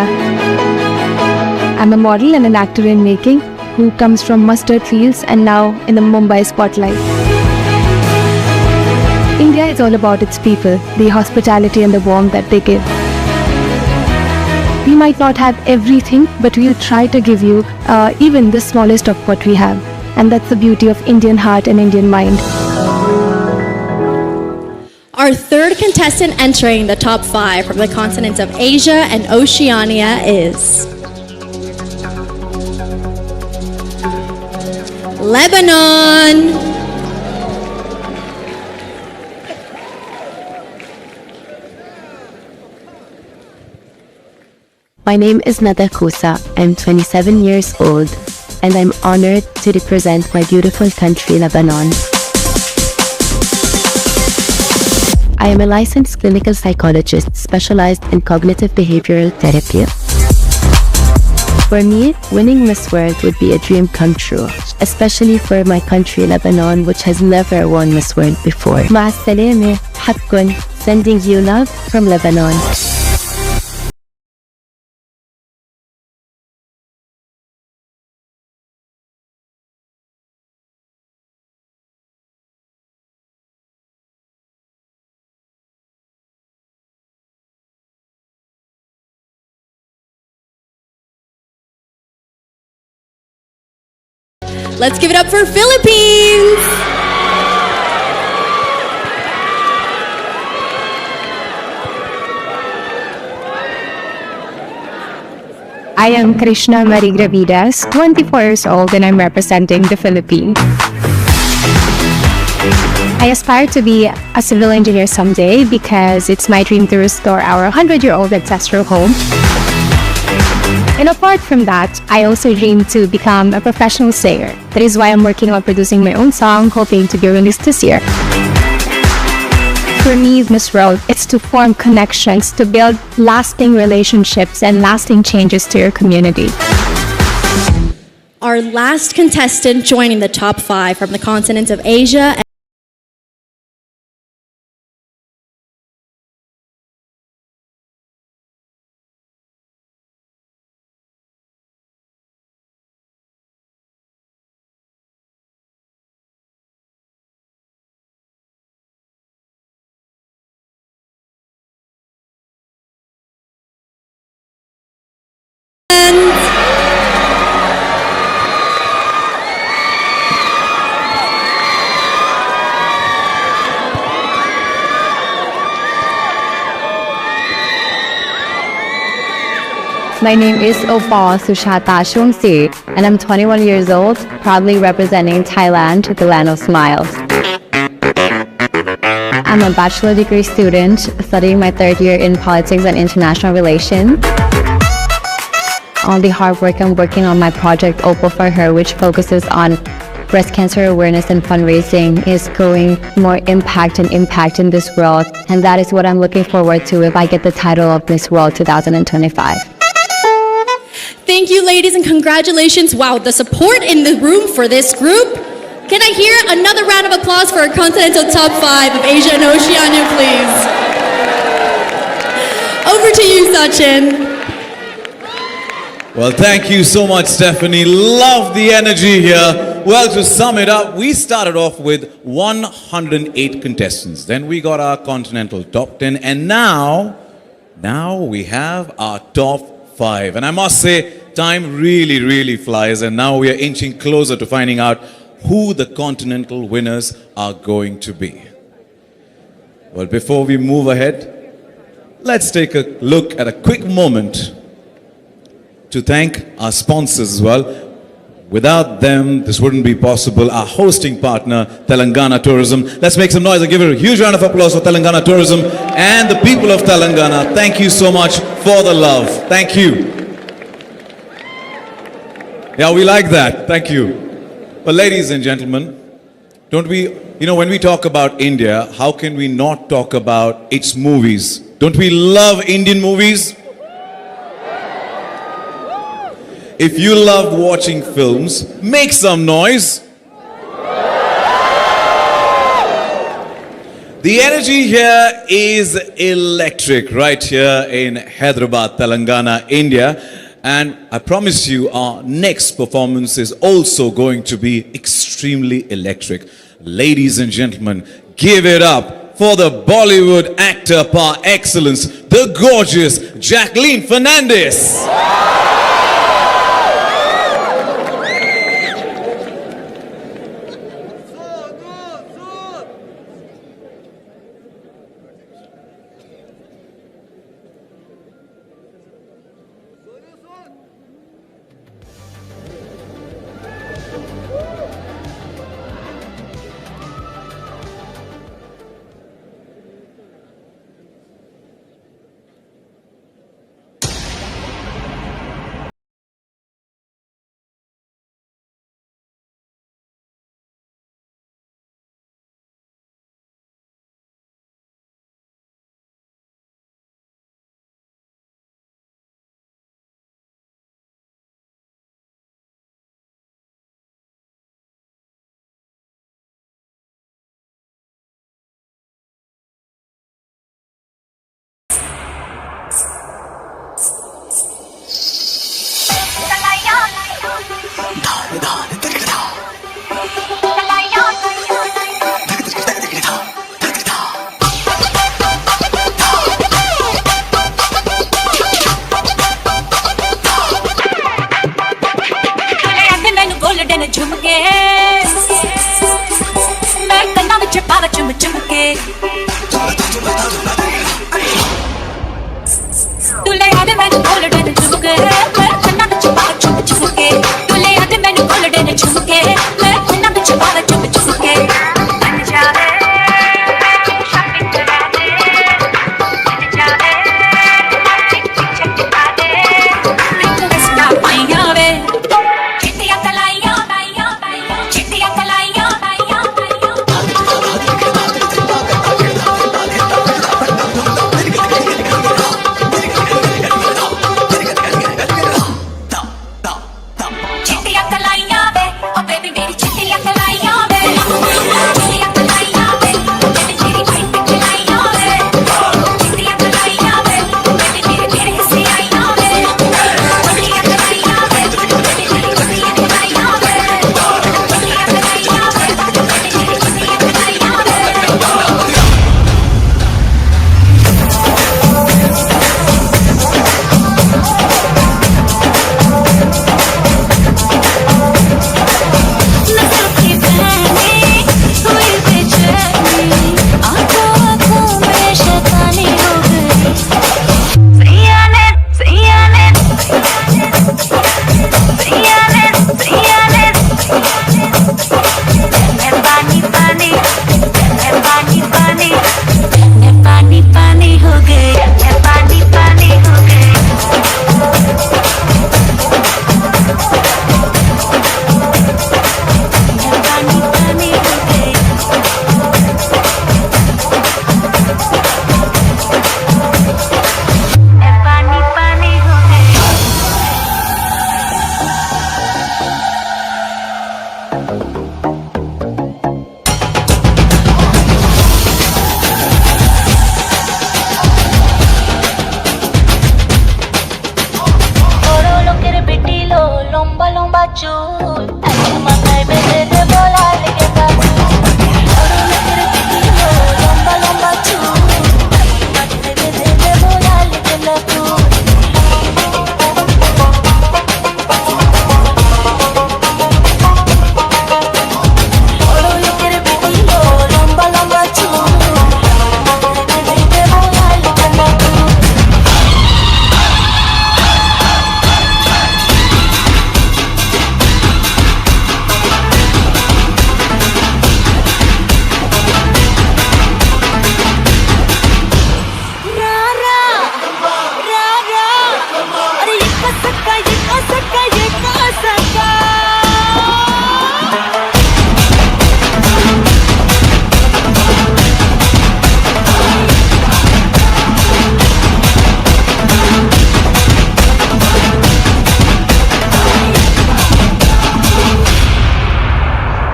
I'm a model and an actor in making who comes from mustard fields and now in the Mumbai spotlight. India is all about its people, the hospitality and the warmth that they give. We might not have everything, but we'll try to give you even the smallest of what we have. And that's the beauty of Indian heart and Indian mind. Our third contestant entering the top 5 from the continents of Asia and Oceania is... Lebanon! My name is Nada Kusa. I'm 27 years old and I'm honored to represent my beautiful country, Lebanon. I am a licensed clinical psychologist specialized in cognitive behavioral therapy. For me, winning Miss World would be a dream come true, especially for my country, Lebanon, which has never won Miss World before. Ma'as salame, habkun, sending you love from Lebanon. Let's give it up for Philippines! I am Krishna Marigravidas, 24 years old, and I'm representing the Philippines. I aspire to be a civil engineer someday because it's my dream to restore our 100-year-old ancestral home. And apart from that, I also dream to become a professional singer. That is why I'm working on producing my own song, hoping to be released this year. For me, Miss World, it's to form connections, to build lasting relationships and lasting changes to your community. Our last contestant joining the top 5 from the continents of Asia. My name is Opa Sushata Shungsi, and I'm 21 years old, proudly representing Thailand, the land of smiles. I'm a bachelor degree student, studying my 3rd year in politics and international relations. On the hard work, I'm working on my project Opal for Her, which focuses on breast cancer awareness and fundraising, is growing more impact in this world, and that is what I'm looking forward to if I get the title of Miss World 2025. Thank you, ladies, and congratulations. Wow, the support in the room for this group. Can I hear another round of applause for our continental top 5 of Asia and Oceania, please? Over to you, Sachin. Well, thank you so much, Stephanie. Love the energy here. Well, to sum it up, we started off with 108 contestants. Then we got our continental top 10. And now we have our top 5. And I must say, time really flies. And now we are inching closer to finding out who the continental winners are going to be. Well, before we move ahead, let's take a look at a quick moment to thank our sponsors as well. Without them, this wouldn't be possible. Our hosting partner, Telangana Tourism. Let's make some noise and give a huge round of applause for Telangana Tourism and the people of Telangana. Thank you so much for the love. Thank you. Yeah, we like that. Thank you. But ladies and gentlemen, don't we, when we talk about India, how can we not talk about its movies? Don't we love Indian movies? If you love watching films, make some noise. The energy here is electric right here in Hyderabad, Telangana, India. And I promise you our next performance is also going to be extremely electric. Ladies and gentlemen, give it up for the Bollywood actor par excellence, the gorgeous Jacqueline Fernandez.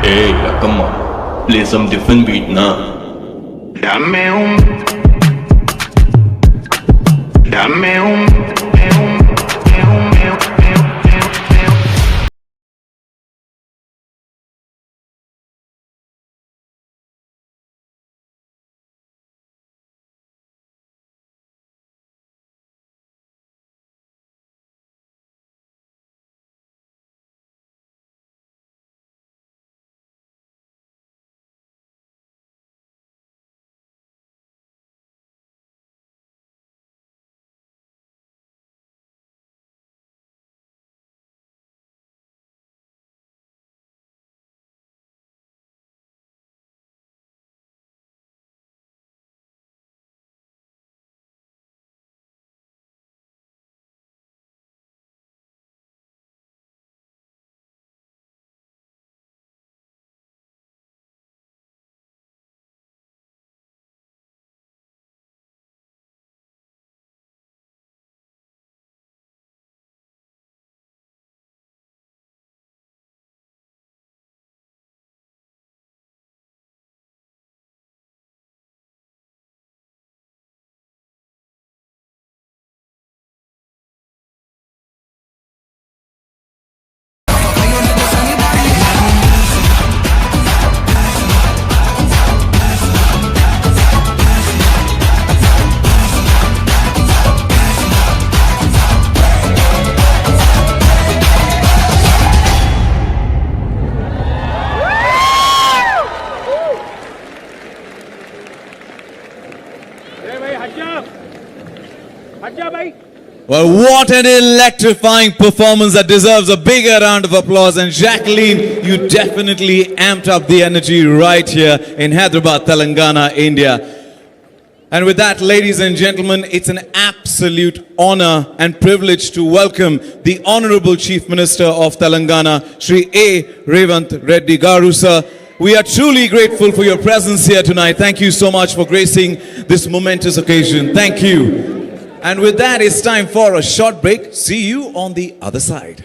Hey, come on. Play some different beat now. Dame un. Well, what an electrifying performance that deserves a bigger round of applause. And Jacqueline, you definitely amped up the energy right here in Hyderabad, Telangana, India. And with that, ladies and gentlemen, it's an absolute honor and privilege to welcome the Honorable Chief Minister of Telangana, Shri A. Revant Reddy Garu, sir. We are truly grateful for your presence here tonight. Thank you so much for gracing this momentous occasion. Thank you. And with that, it's time for a short break. See you on the other side.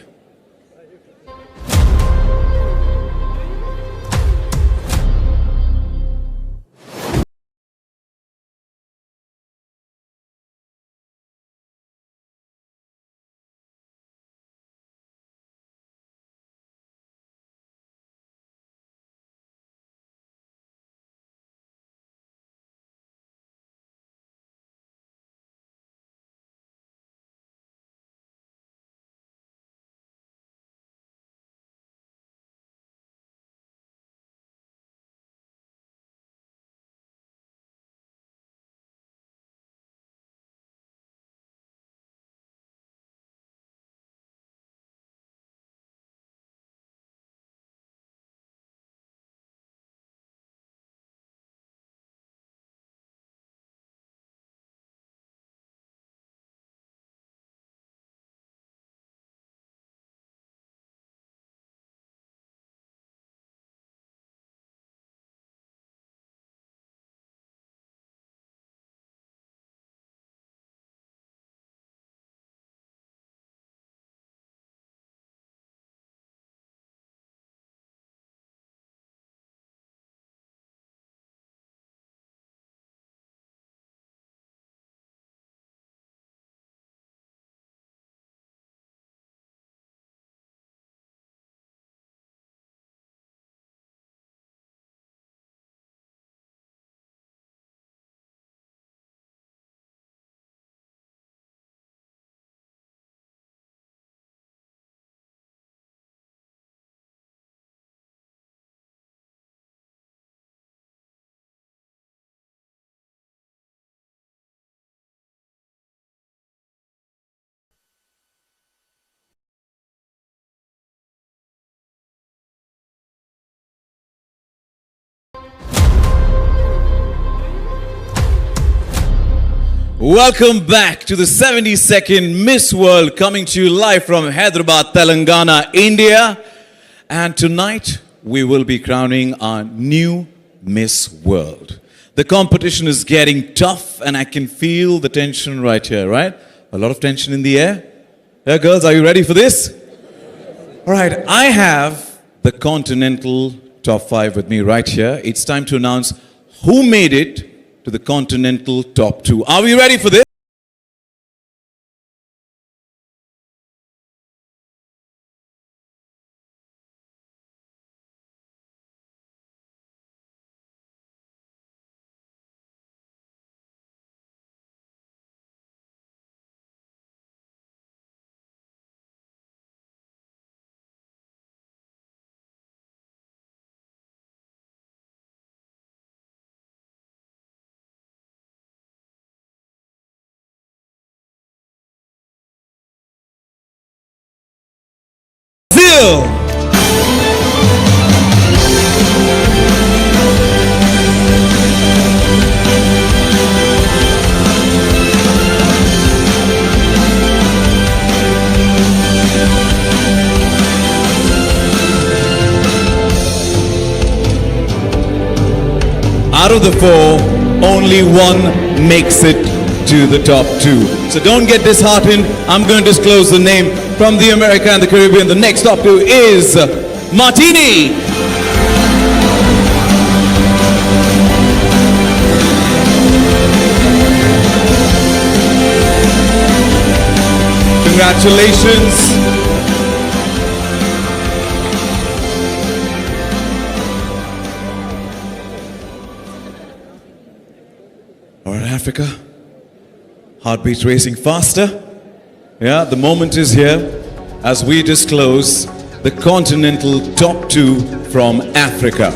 Welcome back to the 72nd Miss World, coming to you live from Hyderabad, Telangana, India. And tonight we will be crowning our new Miss World. The competition is getting tough and I can feel the tension right here, right? A lot of tension in the air. Yeah, girls, are you ready for this? All right, I have the continental top 5 with me right here. It's time to announce who made it to the continental top 2. Are we ready for this? Brazil. Out of the 4, only one makes it to the top 2. So don't get disheartened. I'm going to disclose the name from the America and the Caribbean. The next top 2 is Martini. Congratulations. All right, Africa. Heartbeats racing faster. Yeah, the moment is here as we disclose the continental top 2 from Africa.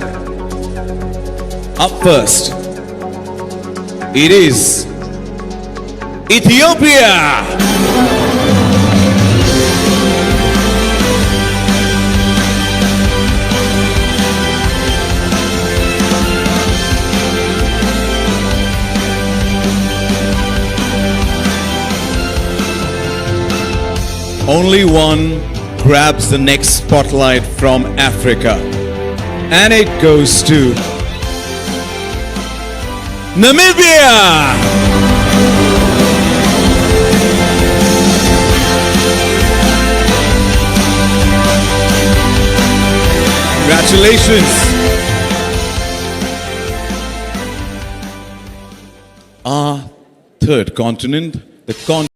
Up first, it is Ethiopia. Only one grabs the next spotlight from Africa. And it goes to Namibia. Congratulations. Our third continent, the continent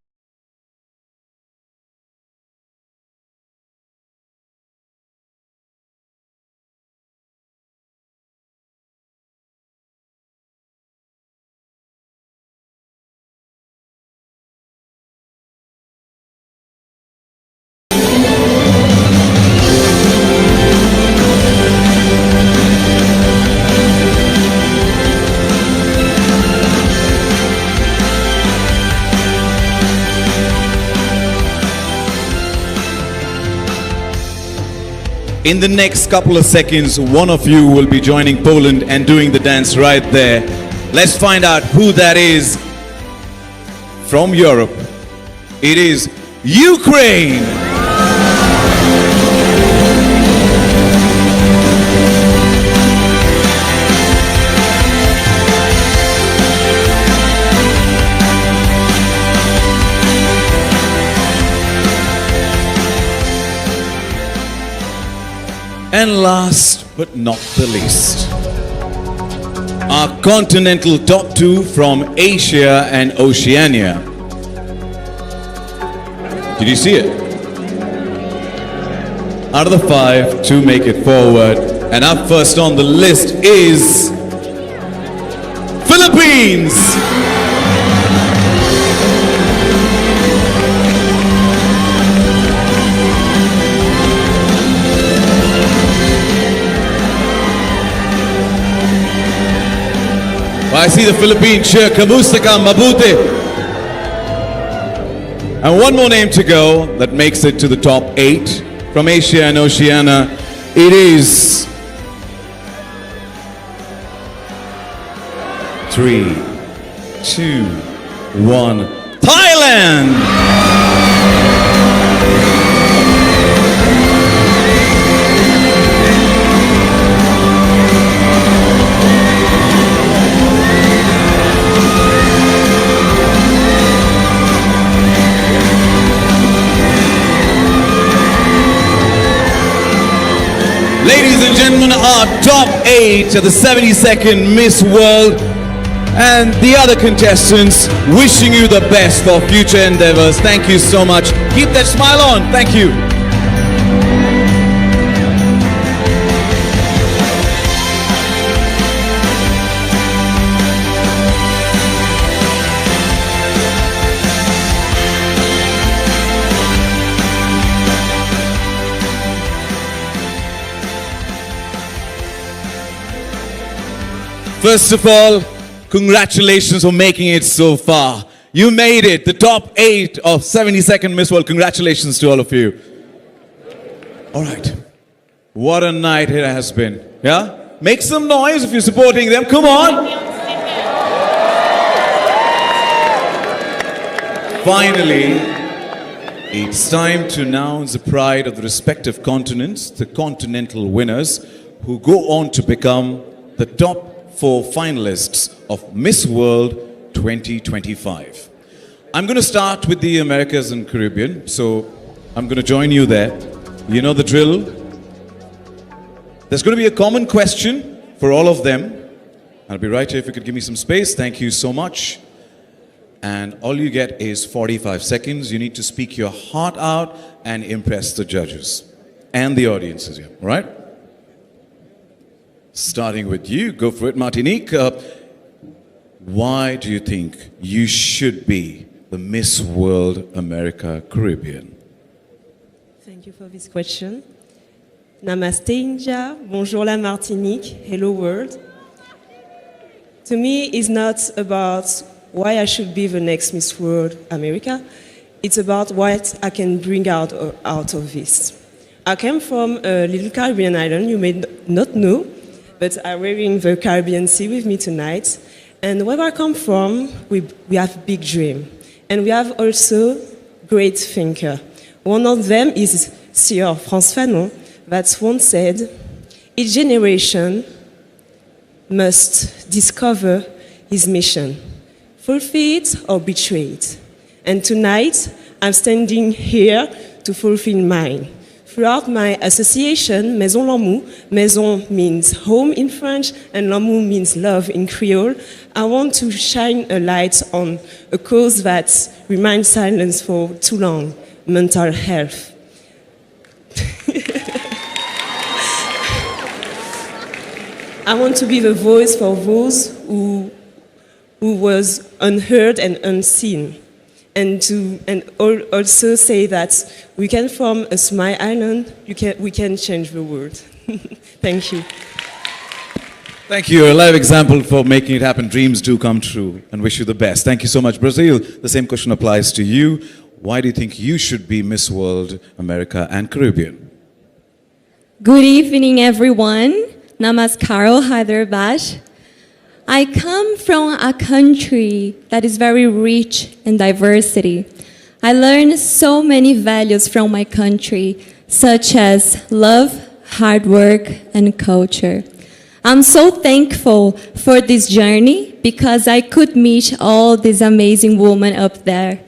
in the next couple of seconds, one of you will be joining Poland and doing the dance right there. Let's find out who that is from Europe. It is Ukraine. And last but not the least, our continental top 2 from Asia and Oceania. Did you see it? Out of the 5, 2 make it forward. And up first on the list is Philippines. I see the Philippines here. Kamusta ka, mabuti. And one more name to go that makes it to the top 8 from Asia and Oceania. It is 3, 2, 1. Thailand! Ladies and and gentlemen, our top 8 at the 72nd Miss World and the other contestants, wishing you the best for future endeavors. Thank you so much. Keep that smile on. Thank you. First of all, congratulations for making it so far. You made it, the top 8 of 72nd Miss World. Congratulations to all of you. All right. What a night it has been. Yeah? Make some noise if you're supporting them. Come on. Finally, it's time to announce the pride of the respective continents, the continental winners, who go on to become the top 4 finalists of Miss World 2025. I'm going to start with the Americas and Caribbean, so I'm going to join you there. You know the drill. There's going to be a common question for all of them. I'll be right here if you could give me some space. Thank you so much. And all you get is 45 seconds. You need to speak your heart out and impress the judges and the audiences here, all right? Starting with you, go for it, Martinique. Why do you think you should be the Miss World America Caribbean? Thank you for this question. Namaste India, bonjour la Martinique, hello world. To me, it's not about why I should be the next Miss World America. It's about what I can bring out of this. I came from a little Caribbean island you may not know, but I'm wearing the Caribbean Sea with me tonight. And where I come from, we have big dream. And we have also great thinker. One of them is Sir Frantz Fanon, that once said, each generation must discover his mission, fulfill it or betray it. And tonight, I'm standing here to fulfill mine. Throughout my association, Maison L'Amour, Maison means home in French, and L'Amour means love in Creole, I want to shine a light on a cause that remains silent for too long, mental health. I want to be the voice for those who was unheard and unseen. And also say that we can, from a small island, we can change the world. Thank you. Thank you. You're a live example for making it happen. Dreams do come true, and wish you the best. Thank you so much. Brazil, the same question applies to you. Why do you think you should be Miss World America and Caribbean? Good evening, everyone. Namaskar, Hyderabad. I come from a country that is very rich in diversity. I learned so many values from my country, such as love, hard work, and culture. I'm so thankful for this journey because I could meet all these amazing women up there.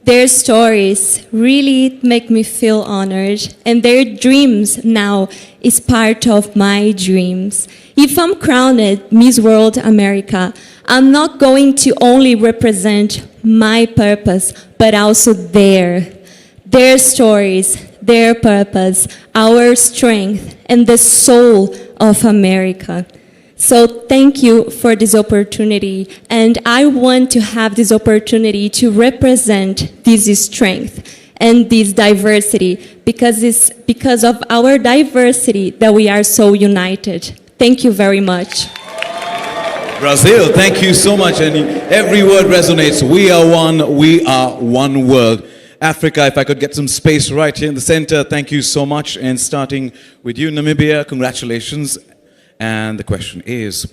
Their stories really make me feel honored, and their dreams now is part of my dreams. If I'm crowned Miss World America, I'm not going to only represent my purpose, but also their stories, their purpose, our strength, and the soul of America. So thank you for this opportunity, and I want to have this opportunity to represent this strength and this diversity, because it's because of our diversity that we are so united. Thank you very much. Brazil, thank you so much, and every word resonates. We are one world. Africa, if I could get some space right here in the center, thank you so much. And starting with you, Namibia, congratulations. And the question is,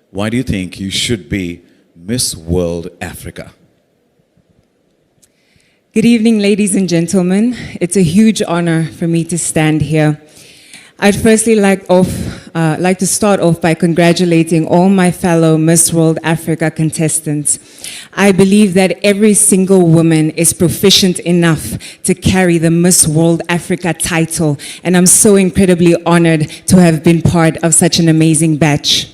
why do you think you should be Miss World Africa? Good evening, ladies and gentlemen. It's a huge honor for me to stand here. I'd firstly like to start off by congratulating all my fellow Miss World Africa contestants. I believe that every single woman is proficient enough to carry the Miss World Africa title, and I'm so incredibly honored to have been part of such an amazing batch.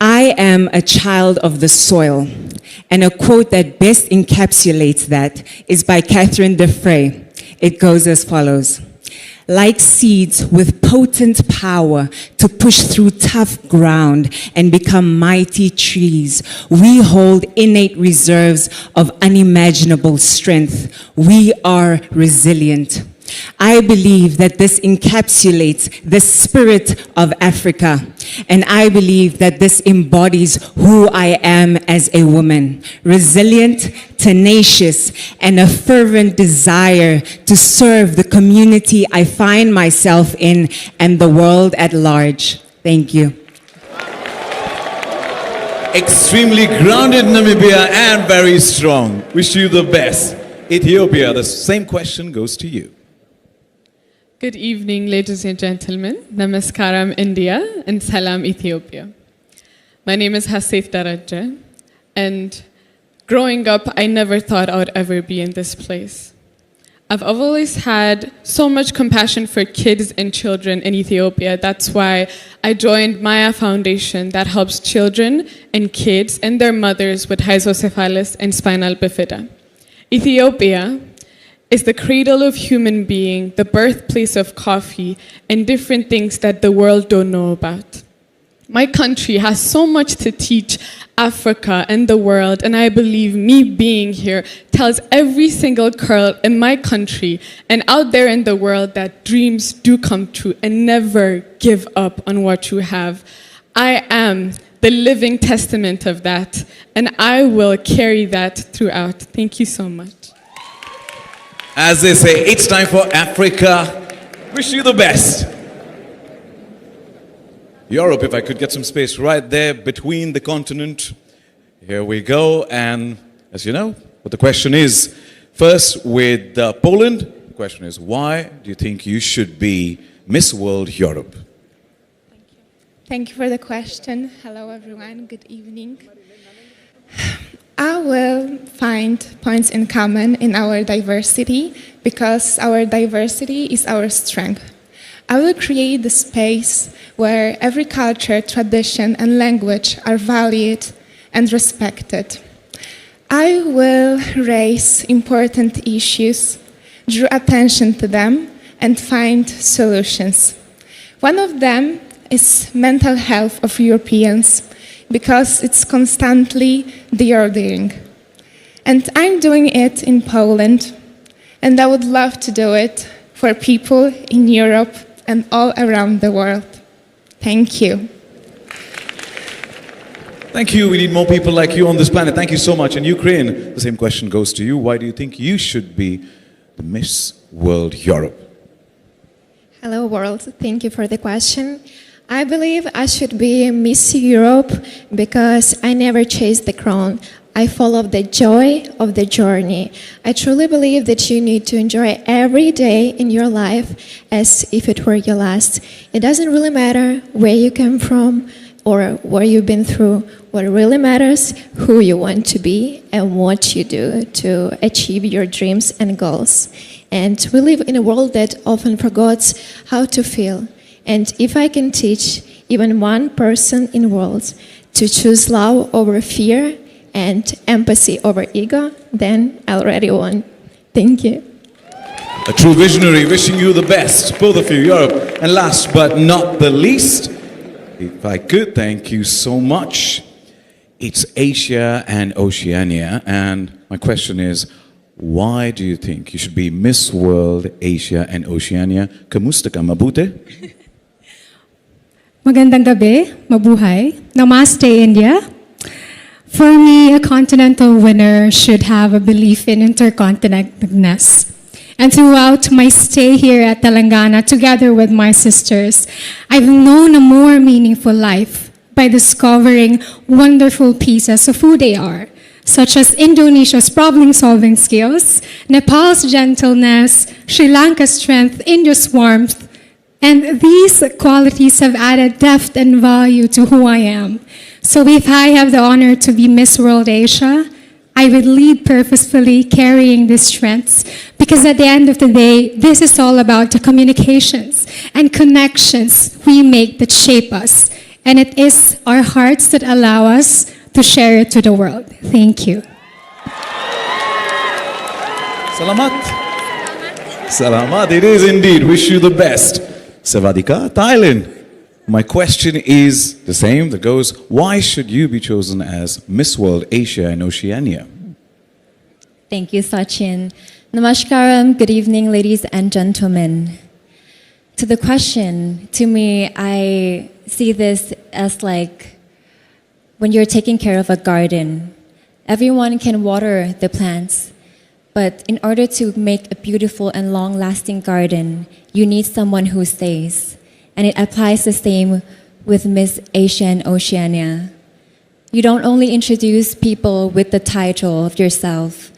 I am a child of the soil, and a quote that best encapsulates that is by Catherine Defray. It goes as follows: like seeds with potent power to push through tough ground and become mighty trees, we hold innate reserves of unimaginable strength. We are resilient. I believe that this encapsulates the spirit of Africa, and I believe that this embodies who I am as a woman: resilient, tenacious, and a fervent desire to serve the community I find myself in and the world at large. Thank you. Extremely grounded, Namibia, and very strong. Wish you the best. Ethiopia, the same question goes to you. Good evening, ladies and gentlemen. Namaskaram, India, and Salam, Ethiopia. My name is Hasif Daraja, and growing up, I never thought I would ever be in this place. I've always had so much compassion for kids and children in Ethiopia. That's why I joined Maya Foundation that helps children and kids and their mothers with hydrocephalus and spinal bifida. Ethiopia is the cradle of human being, the birthplace of coffee, and different things that the world don't know about. My country has so much to teach Africa and the world, and I believe me being here tells every single girl in my country and out there in the world that dreams do come true, and never give up on what you have. I am the living testament of that, and I will carry that throughout. Thank you so much. As they say, it's time for Africa. Wish you the best. Europe, if I could get some space right there between the continent. Here we go. And as you know, what the question is, first with Poland, the question is, why do you think you should be Miss World Europe? Thank you for the question. Hello, everyone. Good evening. I will find points in common in our diversity because our diversity is our strength. I will create the space where every culture, tradition, and language are valued and respected. I will raise important issues, draw attention to them, and find solutions. One of them is mental health of Europeans, because it's constantly deteriorating. And I'm doing it in Poland, and I would love to do it for people in Europe and all around the world. Thank you. Thank you. We need more people like you on this planet. Thank you so much. In Ukraine, the same question goes to you. Why do you think you should be the Miss World Europe? Hello, world. Thank you for the question. I believe I should be Miss Europe because I never chased the crown. I follow the joy of the journey. I truly believe that you need to enjoy every day in your life as if it were your last. It doesn't really matter where you come from or what you've been through. What really matters, who you want to be and what you do to achieve your dreams and goals. And we live in a world that often forgets how to feel. And if I can teach even one person in the world to choose love over fear and empathy over ego, then I already won. Thank you. A true visionary, wishing you the best, both of you, Europe. And last but not the least, if I could, thank you so much. It's Asia and Oceania, and my question is, why do you think you should be Miss World Asia and Oceania? Kamusta ka, mabuti? Magandang gabi, mabuhay. Namaste, India. For me, a continental winner should have a belief in intercontinentedness. And throughout my stay here at Telangana, together with my sisters, I've known a more meaningful life by discovering wonderful pieces of who they are, such as Indonesia's problem-solving skills, Nepal's gentleness, Sri Lanka's strength, India's warmth, And these qualities have added depth and value to who I am. So if I have the honor to be Miss World Asia, I would lead purposefully carrying these strengths, because at the end of the day, this is all about the communications and connections we make that shape us. And it is our hearts that allow us to share it to the world. Thank you. Salamat. Salamat, it is indeed. Wish you the best. Savadika, Thailand. My question is the same that goes, why should you be chosen as Miss World Asia and Oceania? Thank you, Sachin. Namaskaram, good evening, ladies and gentlemen. To the question, to me, I see this as like when you're taking care of a garden. Everyone can water the plants, but in order to make a beautiful and long-lasting garden, you need someone who stays. And it applies the same with Miss Asia and Oceania. You don't only introduce people with the title of yourself,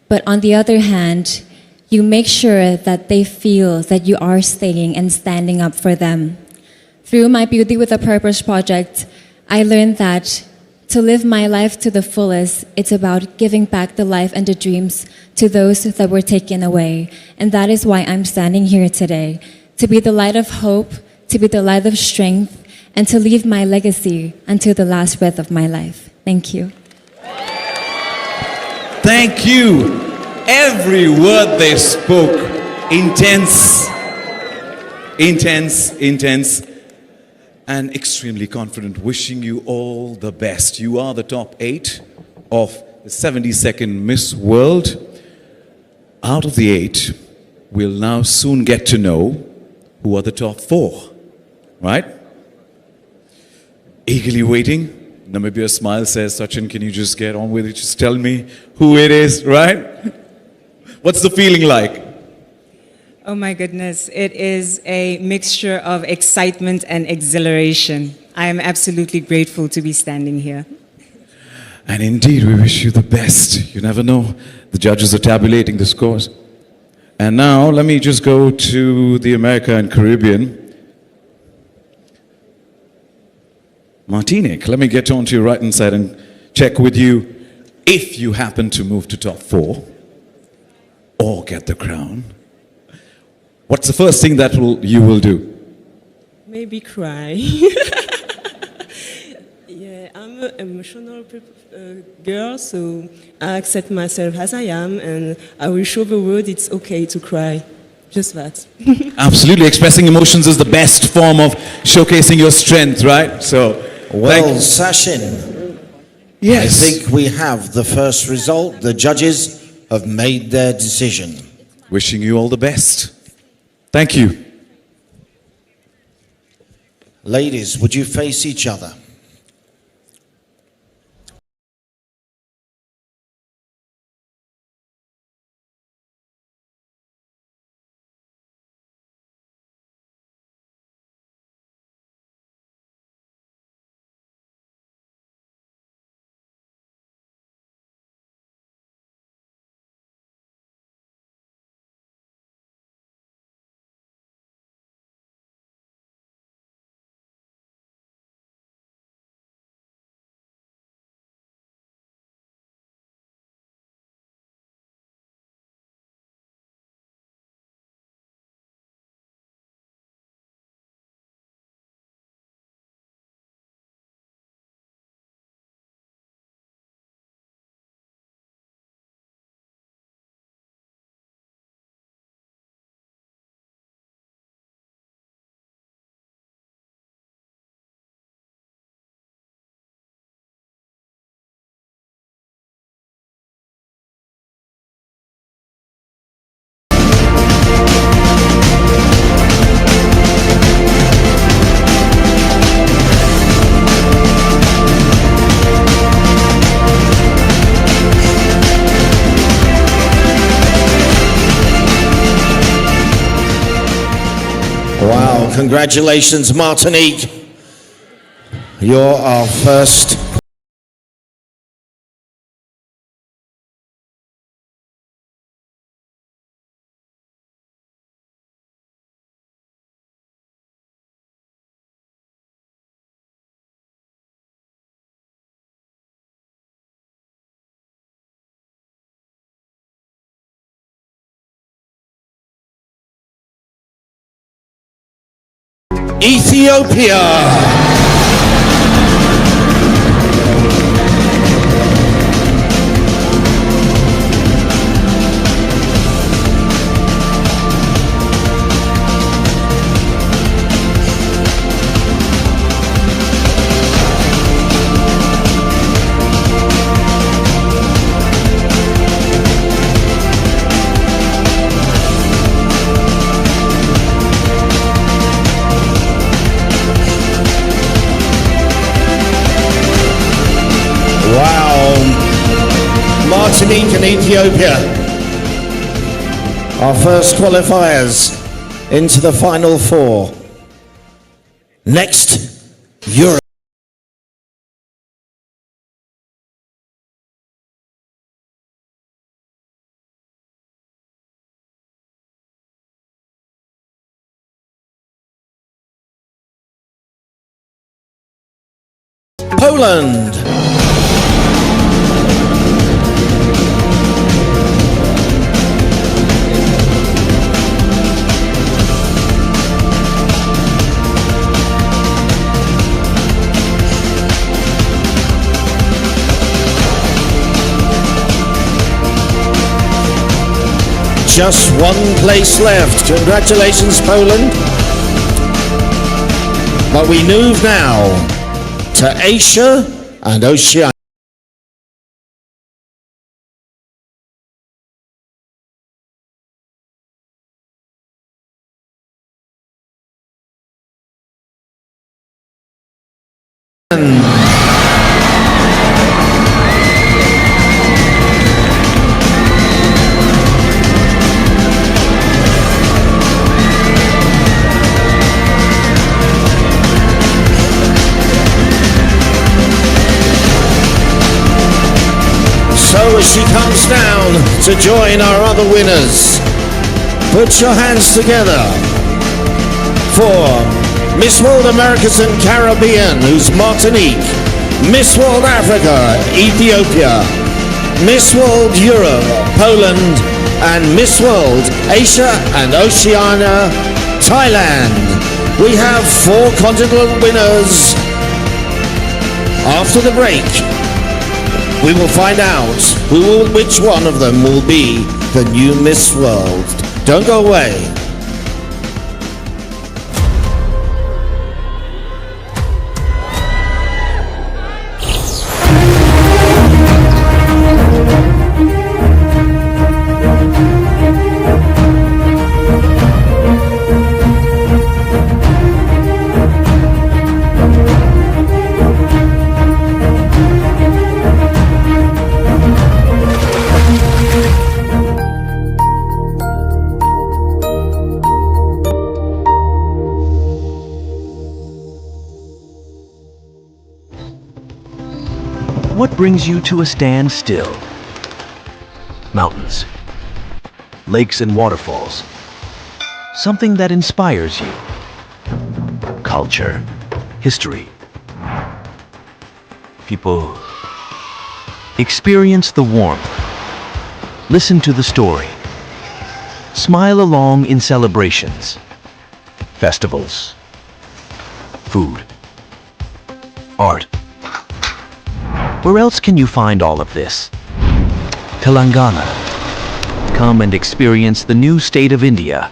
but on the other hand, you make sure that they feel that you are staying and standing up for them. Through my Beauty with a Purpose project, I learned that to live my life to the fullest, it's about giving back the life and the dreams to those that were taken away. And that is why I'm standing here today, to be the light of hope, to be the light of strength, and to leave my legacy until the last breath of my life. Thank you. Thank you. Every word they spoke, intense, intense, intense, and extremely confident. Wishing you all the best. You are the top 8 of the 72nd Miss World. Out of the 8, we'll now soon get to know who are the top 4. Right? Eagerly waiting. Namibia's smile says, Sachin, can you just get on with it? Just tell me who it is, right? What's the feeling like? Oh my goodness, it is a mixture of excitement and exhilaration. I am absolutely grateful to be standing here. And indeed, we wish you the best. You never know. The judges are tabulating the scores. And now, let me just go to the America and Caribbean. Martinique, let me get on to your right hand side and check with you if you happen to move to top 4 or get the crown. What's the first thing that you will do? Maybe cry. Yeah, I'm an emotional girl, so I accept myself as I am, and I will show the world it's okay to cry. Just that. Absolutely, expressing emotions is the best form of showcasing your strength, right? So, well, Sachin, yes. I think we have the first result. The judges have made their decision. Wishing you all the best. Thank you. Ladies, would you face each other? Wow, congratulations, Martinique. You're our first Ethiopia. Martinique and Ethiopia, our first qualifiers into the final four. Next, Europe. Poland. Just one place left. Congratulations, Poland. But we move now to Asia and Oceania. As she comes down to join our other winners, put your hands together for Miss World Americas and Caribbean, who's Martinique, Miss World Africa, Ethiopia, Miss World Europe, Poland, and Miss World Asia and Oceania, Thailand. We have 4 continental winners. After the break, we will find out which one of them will be the new Miss World. Don't go away. What brings you to a standstill? Mountains, lakes and waterfalls. Something that inspires you. Culture, history. People. Experience the warmth. Listen to the story. Smile along in celebrations. Festivals. Food. Art. Where else can you find all of this? Telangana. Come and experience the new state of India.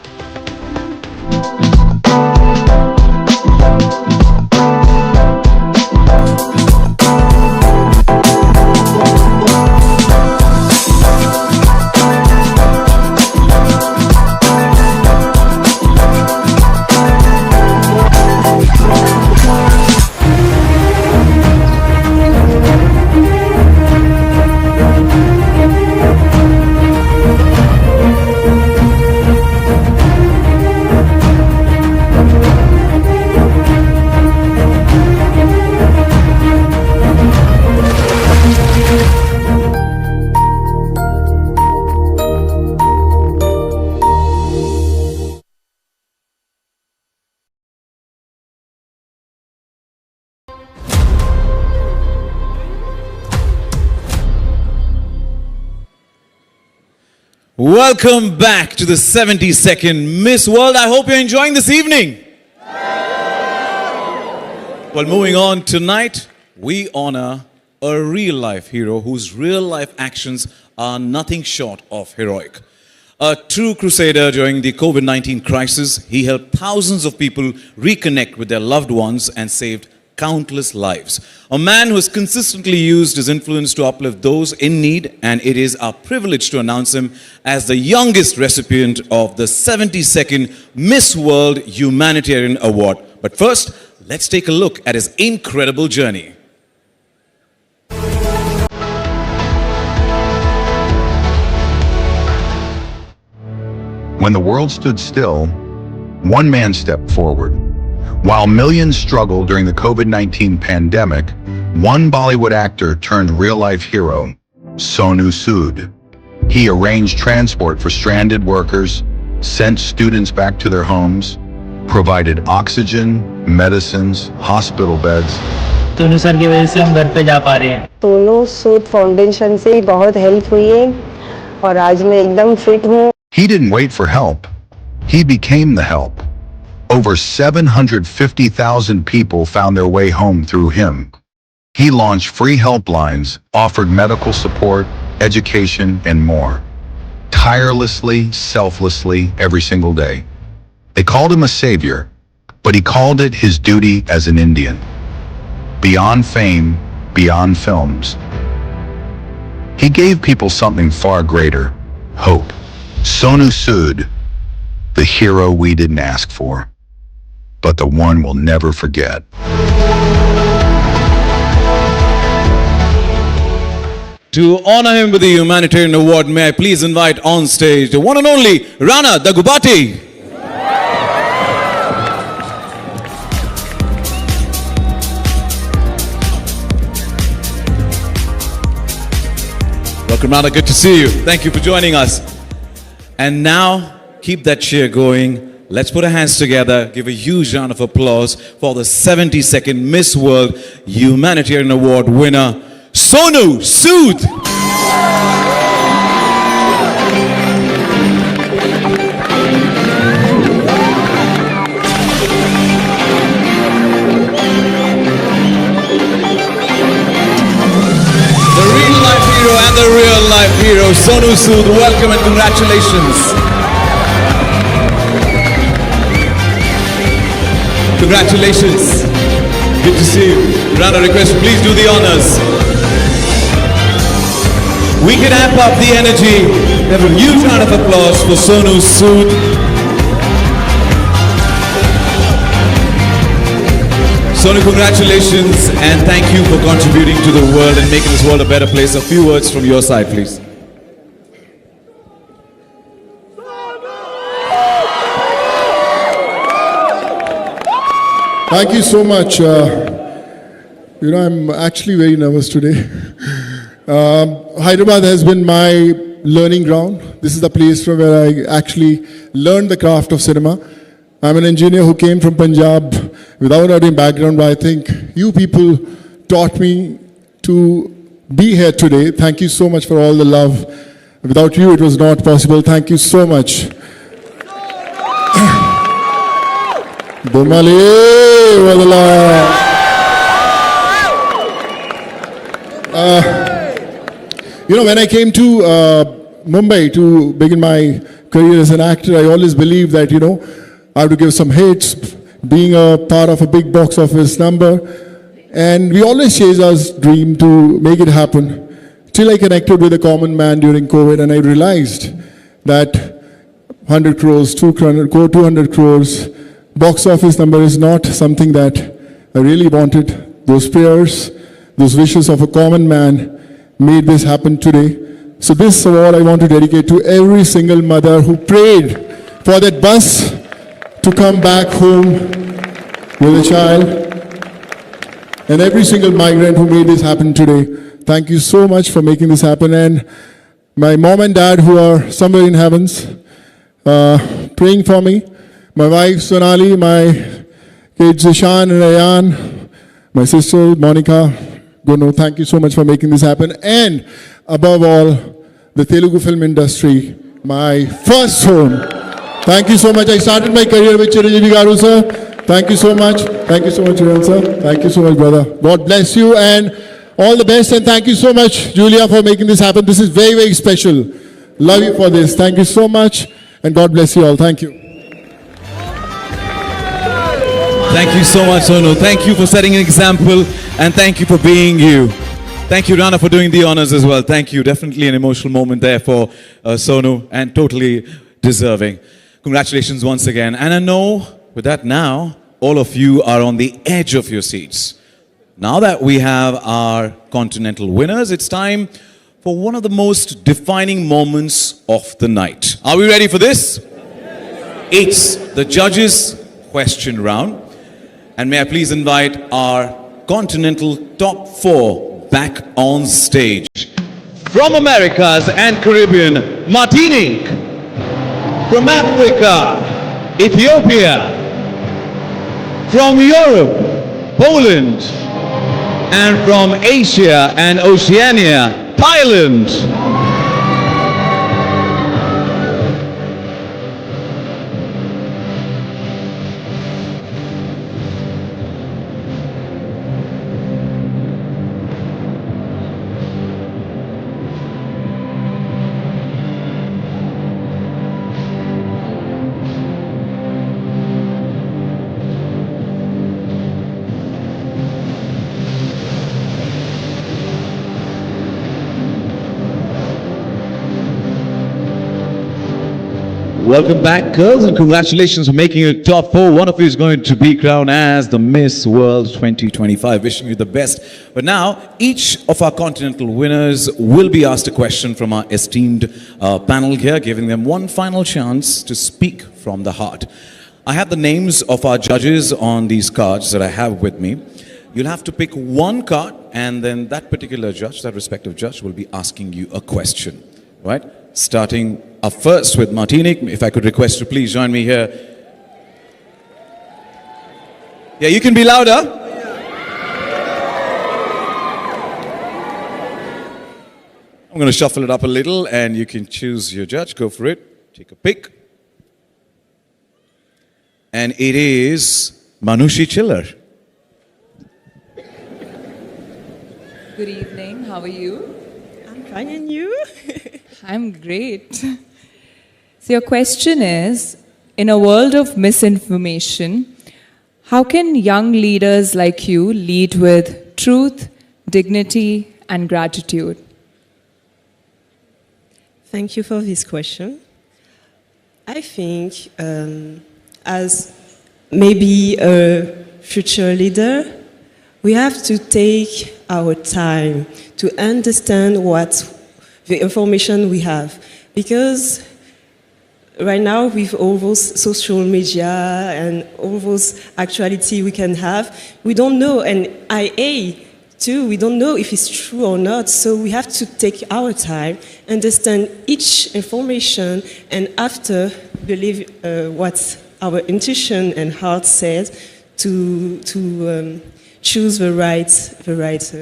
Welcome back to the 72nd Miss World. I hope you're enjoying this evening. Well, moving on, tonight we honor a real-life hero whose real-life actions are nothing short of heroic. A true crusader during the COVID-19 crisis, he helped thousands of people reconnect with their loved ones and saved countless lives. A man who has consistently used his influence to uplift those in need, and it is our privilege to announce him as the youngest recipient of the 72nd Miss World Humanitarian Award. But first, let's take a look at his incredible journey. When the world stood still, one man stepped forward. While millions struggled during the COVID-19 pandemic, one Bollywood actor turned real-life hero, Sonu Sood. He arranged transport for stranded workers, sent students back to their homes, provided oxygen, medicines, hospital beds. Sonu sir की वजह से हम घर पे जा पा रहे हैं। सोनू सूद फाउंडेशन से बहुत हेल्प हुई है और आज मैं एकदम फिट हूँ। He didn't wait for help. He became the help. Over 750,000 people found their way home through him. He launched free helplines, offered medical support, education, and more. Tirelessly, selflessly, every single day. They called him a savior, but he called it his duty as an Indian. Beyond fame, beyond films. He gave people something far greater, hope. Sonu Sood, the hero we didn't ask for, but the one we'll never forget. To honor him with the Humanitarian Award, may I please invite on stage the one and only Rana Dagubati. Welcome, Rana. Good to see you. Thank you for joining us. And now, keep that cheer going. Let's put our hands together, give a huge round of applause for the 72nd Miss World Humanitarian Award winner, Sonu Sood. The real-life hero, Sonu Sood, welcome and congratulations. Congratulations. Good to see you. Rana, request, please do the honors. We can amp up the energy. Have a huge round of applause for Sonu Sood. Sonu, congratulations and thank you for contributing to the world and making this world a better place. A few words from your side, please. Thank you so much. I'm actually very nervous today. Hyderabad has been my learning ground. This is the place from where I actually learned the craft of cinema. I'm an engineer who came from Punjab without any background, but I think you people taught me to be here today. Thank you so much for all the love. Without you, it was not possible. Thank you so much. When I came to Mumbai to begin my career as an actor, I always believed that, I have to give some hits, being a part of a big box office number. And we always chase our dream to make it happen. Till I connected with a common man during COVID and I realized that 100 crores, 200 crores, box office number is not something that I really wanted. Those prayers, those wishes of a common man made this happen today. So this award I want to dedicate to every single mother who prayed for that bus to come back home with a child, and every single migrant who made this happen today. Thank you so much for making this happen. And my mom and dad who are somewhere in heavens, praying for me. My wife Sonali, my kids Ishan and Ayan, my sister Monica, Gono, thank you so much for making this happen. And above all, the Telugu film industry, my first home. Thank you so much. I started my career with Chiranjeevi Garu sir. Thank you so much. Thank you so much, Hiran sir. Thank you so much, brother. God bless you and all the best. And thank you so much, Julia, for making this happen. This is very, very special. Love you for this. Thank you so much. And God bless you all. Thank you. Thank you so much, Sonu. Thank you for setting an example and thank you for being you. Thank you, Rana, for doing the honors as well. Thank you. Definitely an emotional moment there for Sonu and totally deserving. Congratulations once again. And I know with that now, all of you are on the edge of your seats. Now that we have our continental winners, it's time for one of the most defining moments of the night. Are we ready for this? It's the judges' question round. And may I please invite our continental top 4 back on stage. From Americas and Caribbean, Martinique. From Africa, Ethiopia. From Europe, Poland. And from Asia and Oceania, Thailand. Welcome back, girls, and congratulations for making it top 4. One of you is going to be crowned as the Miss World 2025. Wishing you the best. But now, each of our continental winners will be asked a question from our esteemed panel here, giving them one final chance to speak from the heart. I have the names of our judges on these cards that I have with me. You'll have to pick one card, and then that particular judge, that respective judge, will be asking you a question. Right? Starting up first with Martinique. If I could request to please join me here. Yeah, you can be louder. I'm going to shuffle it up a little and you can choose your judge. Go for it. Take a pick. And it is Manushi Chiller. Good evening. How are you? I'm fine, and you? I'm great. So your question is, in a world of misinformation, how can young leaders like you lead with truth, dignity, and gratitude? Thank you for this question. I think as maybe a future leader, we have to take our time to understand what the information we have. Because right now, with all those social media and all those actuality we can have, we don't know, and IA too, we don't know if it's true or not, so we have to take our time, understand each information, and after believe what our intuition and heart says to choose the right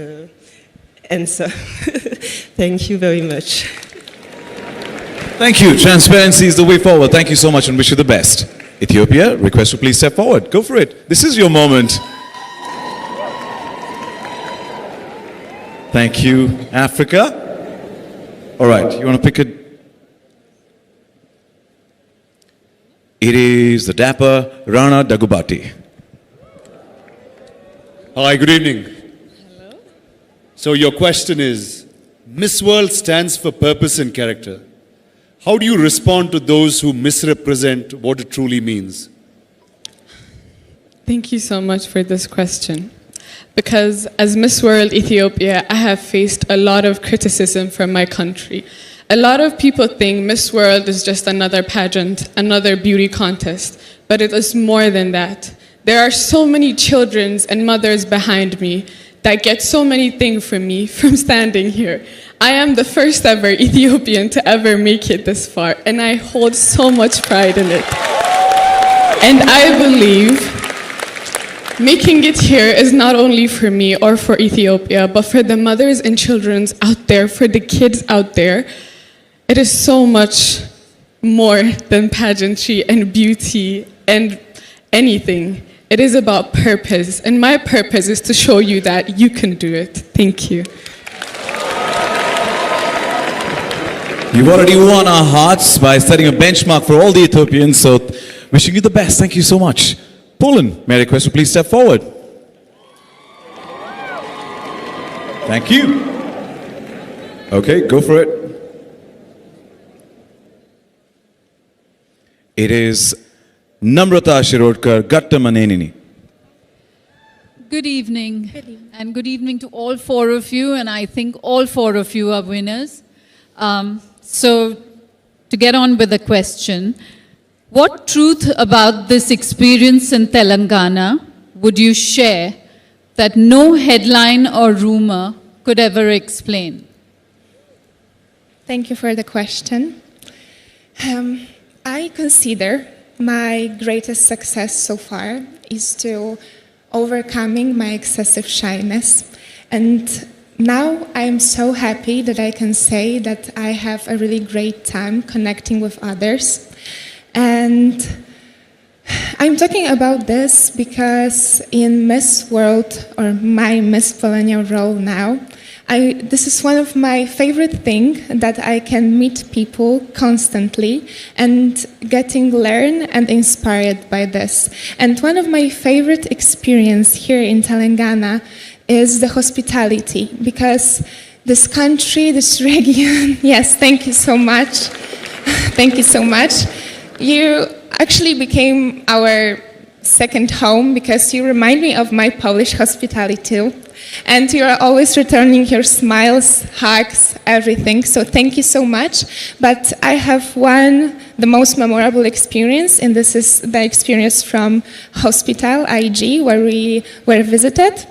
answer. Thank you very much. Thank you. Transparency is the way forward. Thank you so much and wish you the best. Ethiopia, request to please step forward. Go for it. This is your moment. Thank you. Africa. All right. You want to pick it? It is the dapper Rana Dagubati. Hi, good evening. Hello. So your question is, Miss World stands for purpose and character. How do you respond to those who misrepresent what it truly means? Thank you so much for this question. Because as Miss World Ethiopia, I have faced a lot of criticism from my country. A lot of people think Miss World is just another pageant, another beauty contest, but it is more than that. There are so many children and mothers behind me that get so many things from me from standing here. I am the first ever Ethiopian to ever make it this far, and I hold so much pride in it. And I believe making it here is not only for me or for Ethiopia, but for the mothers and children out there, for the kids out there. It is so much more than pageantry and beauty and anything. It is about purpose, and my purpose is to show you that you can do it. Thank you. You've already won our hearts by setting a benchmark for all the Ethiopians, so wishing you the best. Thank you so much. Poland, may I request you please step forward. Thank you. Okay, go for it. It is Namrata Shirodkar Gattamanenini. Good evening. And good evening to all four of you, and I think all four of you are winners. So, to get on with the question, what truth about this experience in Telangana would you share that no headline or rumor could ever explain? Thank you for the question. I consider my greatest success so far is to overcoming my excessive shyness. And now I'm so happy that I can say that I have a really great time connecting with others. And I'm talking about this because in Miss World, or my Miss Polonia role now, this is one of my favorite things, that I can meet people constantly and learn and inspired by this. And one of my favorite experience here in Telangana is the hospitality, because this country, this region, yes, thank you so much. Thank you so much. You actually became our second home because you remind me of my Polish hospitality too. And you are always returning your smiles, hugs, everything. So thank you so much. But I have the most memorable experience, and this is the experience from Hospital IG, where we were visited.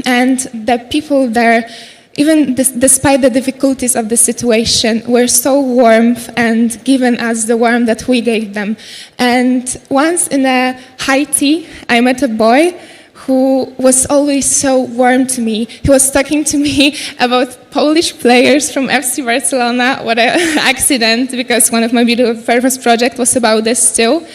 And the people there, even despite the difficulties of the situation, were so warm and given us the warmth that we gave them. And once in a high tea, I met a boy who was always so warm to me. He was talking to me about Polish players from FC Barcelona. What an accident, because one of my very first projects was about this too.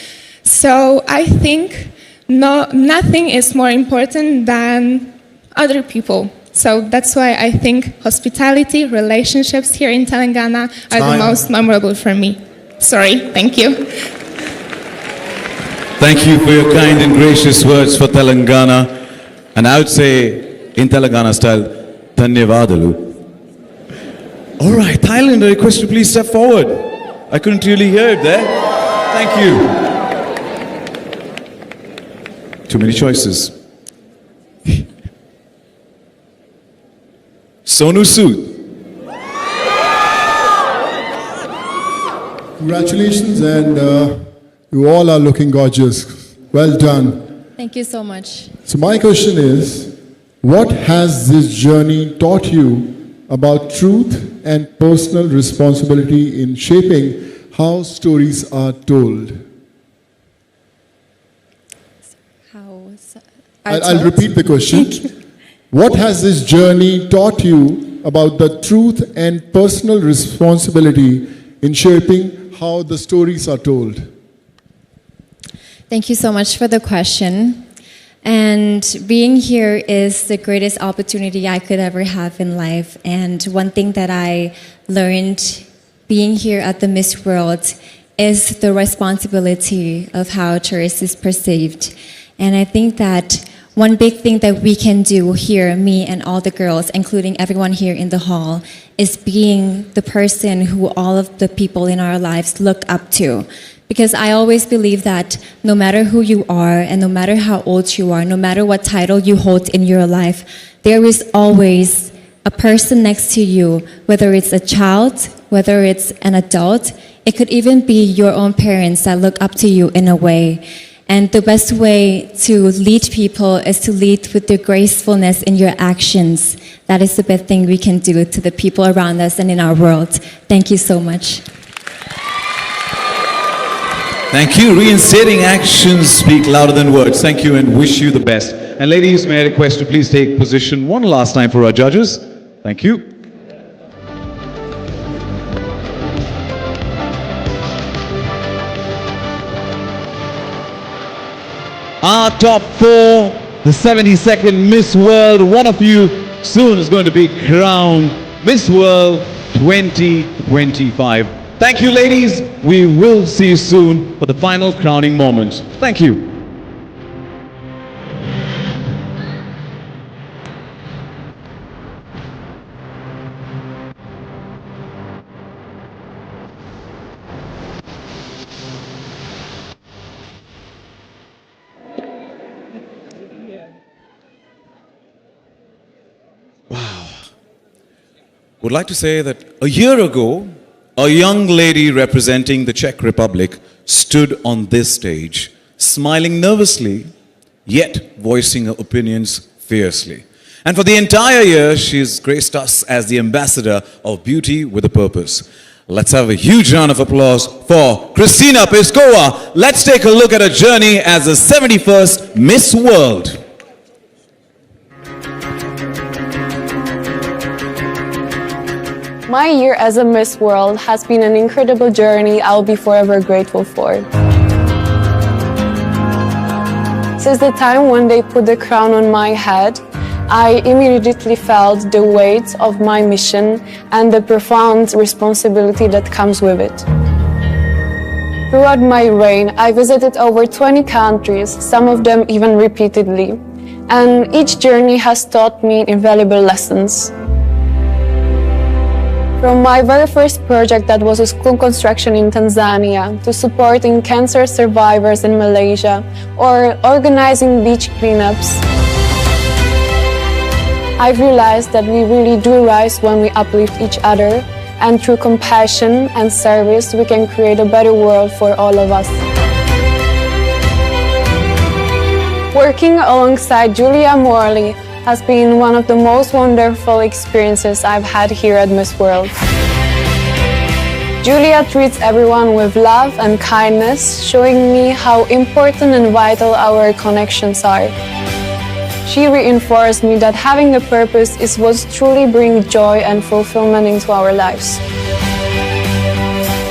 So I think nothing is more important than other people. So that's why I think hospitality, relationships here in Telangana are the most memorable for me. Sorry, thank you. Thank you for your kind and gracious words for Telangana. And I would say, in Telangana style, Dhanyavadalu. All right, Thailand, I request you please step forward. I couldn't really hear it there. Thank you. Too many choices. Sonu Sood. Congratulations, and you all are looking gorgeous. Well done. Thank you so much. So my question is, what has this journey taught you about truth and personal responsibility in shaping how stories are told? I'll repeat the question. What has this journey taught you about the truth and personal responsibility in shaping how the stories are told? Thank you so much for the question. And being here is the greatest opportunity I could ever have in life. And one thing that I learned being here at the Miss World is the responsibility of how tourists is perceived. And I think that one big thing that we can do here, me and all the girls, including everyone here in the hall, is being the person who all of the people in our lives look up to. Because I always believe that no matter who you are and no matter how old you are, no matter what title you hold in your life, there is always a person next to you, whether it's a child, whether it's an adult, it could even be your own parents that look up to you in a way. And the best way to lead people is to lead with the gracefulness in your actions. That is the best thing we can do to the people around us and in our world. Thank you so much. Thank you. Reinstating actions speak louder than words. Thank you and wish you the best. And ladies, may I request to please take position one last time for our judges. Thank you. our top 4, the 72nd Miss World. One of you soon is going to be crowned Miss World 2025. Thank you, ladies. We will see you soon for the final crowning moments. Thank you. Would like to say that a year ago, a young lady representing the Czech Republic stood on this stage, smiling nervously, yet voicing her opinions fiercely. And for the entire year, she's graced us as the ambassador of beauty with a purpose. Let's have a huge round of applause for Kristina Peskova. Let's take a look at her journey as the 71st Miss World. My year as a Miss World has been an incredible journey I'll be forever grateful for. Since the time when they put the crown on my head, I immediately felt the weight of my mission and the profound responsibility that comes with it. Throughout my reign, I visited over 20 countries, some of them even repeatedly, and each journey has taught me invaluable lessons. From my very first project that was a school construction in Tanzania, to supporting cancer survivors in Malaysia, or organizing beach cleanups, I've realized that we really do rise when we uplift each other, and through compassion and service, we can create a better world for all of us. Working alongside Julia Morley has been one of the most wonderful experiences I've had here at Miss World. Julia treats everyone with love and kindness, showing me how important and vital our connections are. She reinforced me that having a purpose is what truly brings joy and fulfillment into our lives.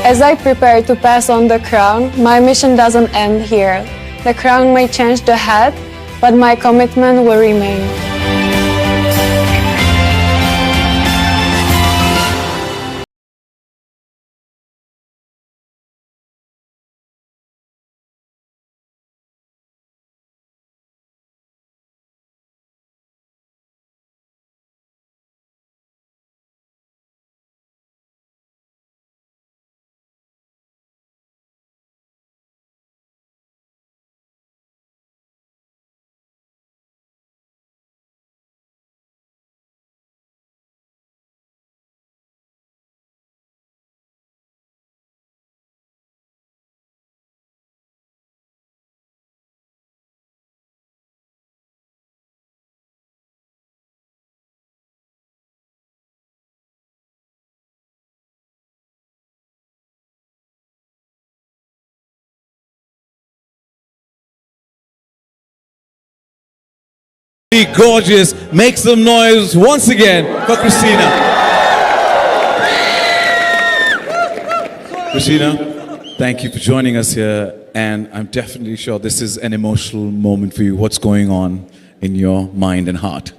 As I prepare to pass on the crown, my mission doesn't end here. The crown may change the head, but my commitment will remain. Gorgeous. Make some noise once again for Kristina. Kristina, thank you for joining us here, and I'm definitely sure this is an emotional moment for you. What's going on in your mind and heart?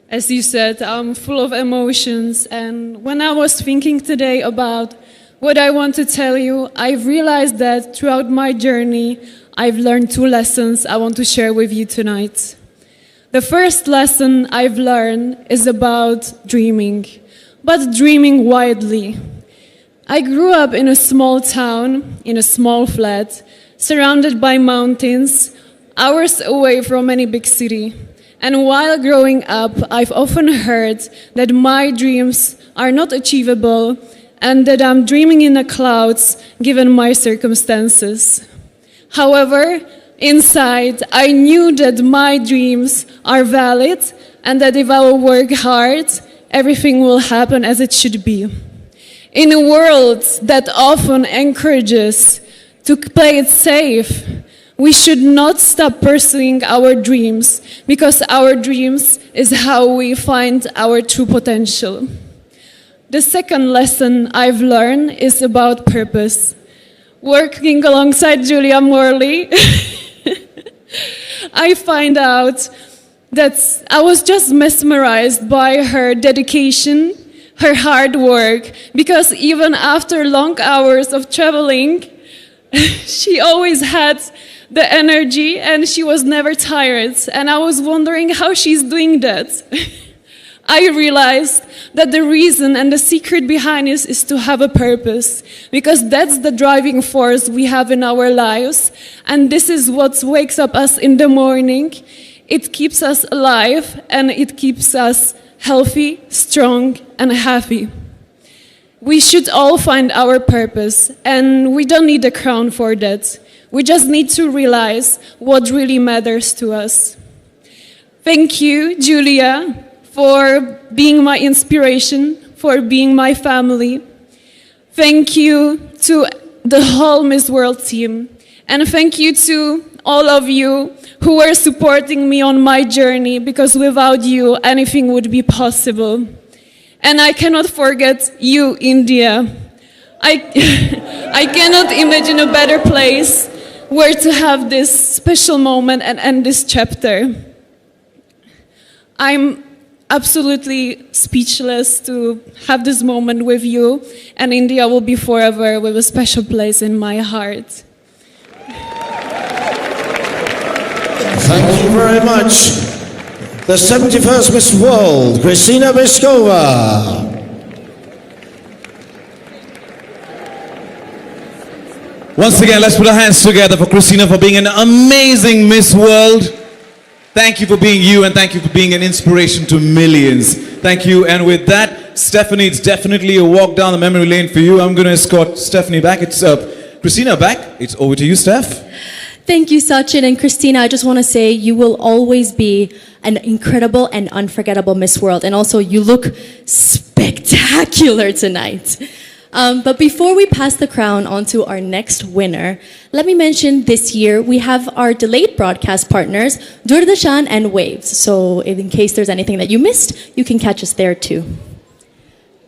As you said, I'm full of emotions, and when I was thinking today about what I want to tell you, I've realized that throughout my journey, I've learned 2 lessons I want to share with you tonight. The first lesson I've learned is about dreaming, but dreaming widely. I grew up in a small town, in a small flat, surrounded by mountains, hours away from any big city. And while growing up, I've often heard that my dreams are not achievable and that I'm dreaming in the clouds given my circumstances. However, inside, I knew that my dreams are valid and that if I will work hard, everything will happen as it should be. In a world that often encourages to play it safe, we should not stop pursuing our dreams, because our dreams is how we find our true potential. The second lesson I've learned is about purpose. working alongside Julia Morley, I find out that I was just mesmerized by her dedication, her hard work, because even after long hours of traveling, she always had the energy and she was never tired. And I was wondering how she's doing that. I realized that the reason and the secret behind it is to have a purpose, because that's the driving force we have in our lives, and this is what wakes up us in the morning. It keeps us alive, and it keeps us healthy, strong, and happy. We should all find our purpose, and we don't need a crown for that. We just need to realize what really matters to us. Thank you, Julia, for being my inspiration, for being my family. Thank you to the whole Miss World team. And thank you to all of you who were supporting me on my journey, because without you, anything would be possible. And I cannot forget you, India. I cannot imagine a better place where to have this special moment and end this chapter. I'm absolutely speechless to have this moment with you, and India will be forever with a special place in my heart. Thank you very much. The 71st Miss World, Kristina Biskova. Once again, let's put our hands together for Christina for being an amazing Miss World. Thank you for being you, and thank you for being an inspiration to millions. Thank you. And with that, Stephanie, it's definitely a walk down the memory lane for you. I'm going to escort Stephanie back. It's Christina back. It's over to you, Steph. Thank you, Sachin and Christina. I just want to say you will always be an incredible and unforgettable Miss World. And also, you look spectacular tonight. But before we pass the crown on to our next winner, let me mention this year we have our delayed broadcast partners, Doordarshan and Waves. So in case there's anything that you missed, you can catch us there too.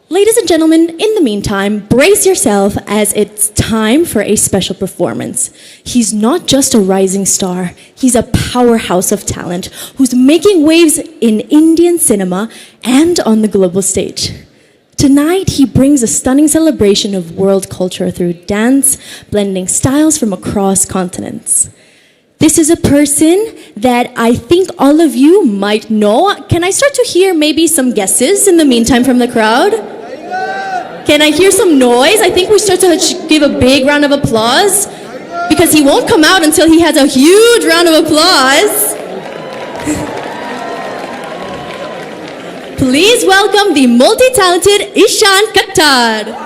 Ladies and gentlemen, in the meantime, brace yourself as it's time for a special performance. He's not just a rising star, he's a powerhouse of talent who's making waves in Indian cinema and on the global stage. Tonight, he brings a stunning celebration of world culture through dance, blending styles from across continents. This is a person that I think all of you might know. Can I start to hear maybe some guesses in the meantime from the crowd? Can I hear some noise? I think we start to give a big round of applause, because he won't come out until he has a huge round of applause. Please welcome the multi-talented Ishan Khattar.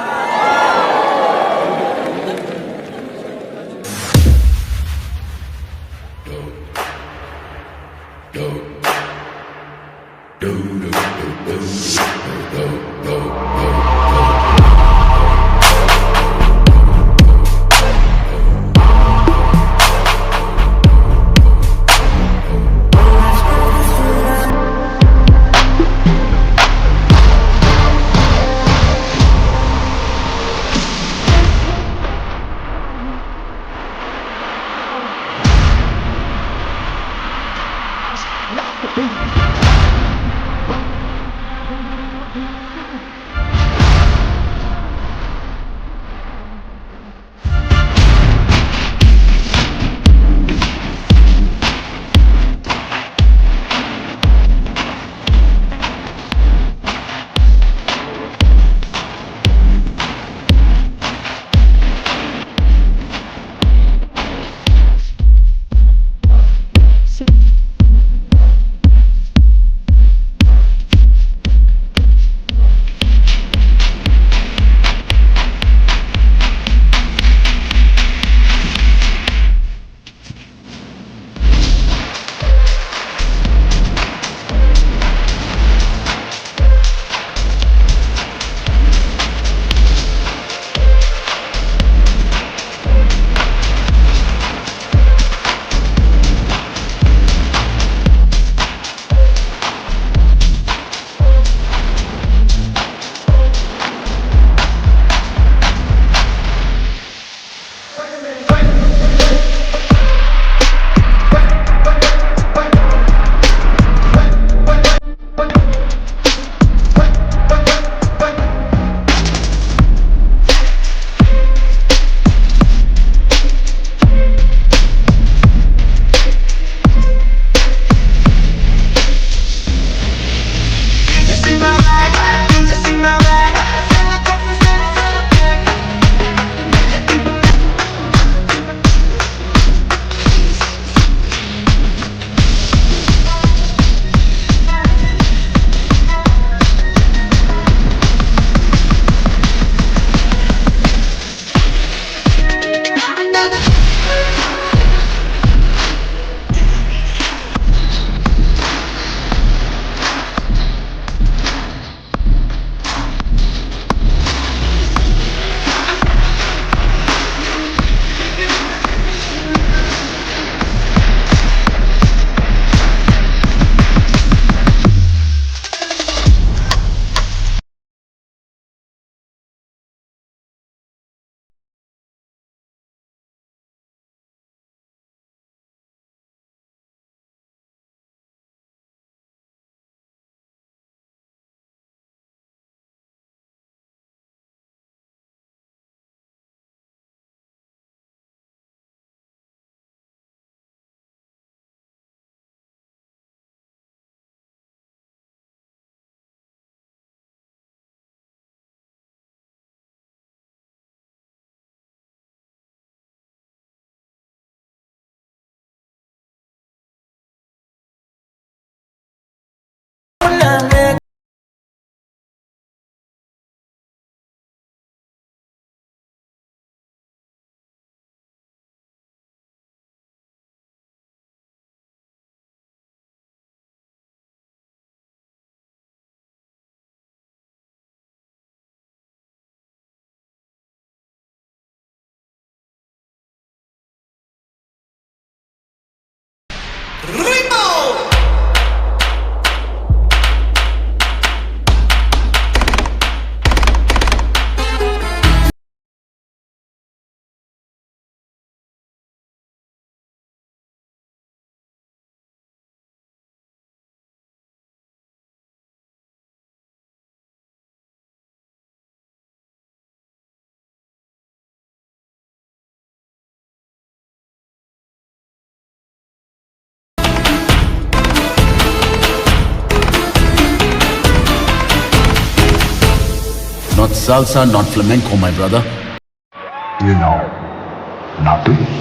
Not salsa, not flamenco, my brother. You know, not to.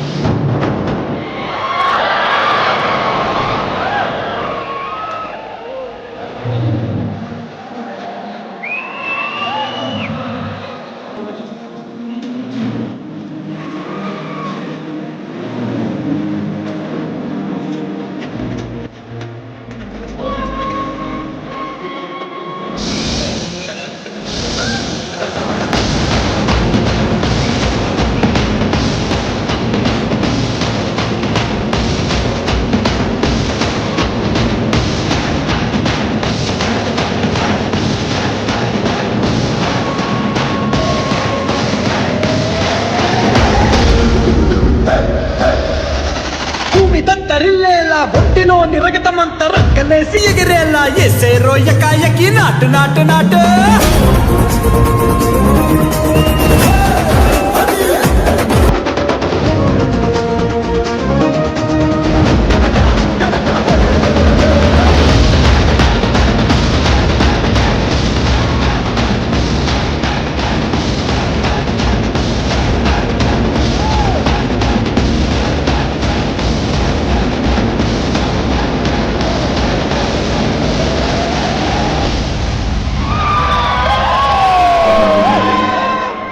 తరిల్లేలా బొట్టినో నిరగతమంత రక్కలేసి ఎగిరేలా ఎసే రోయకాయకి నాటు నాటు నాటు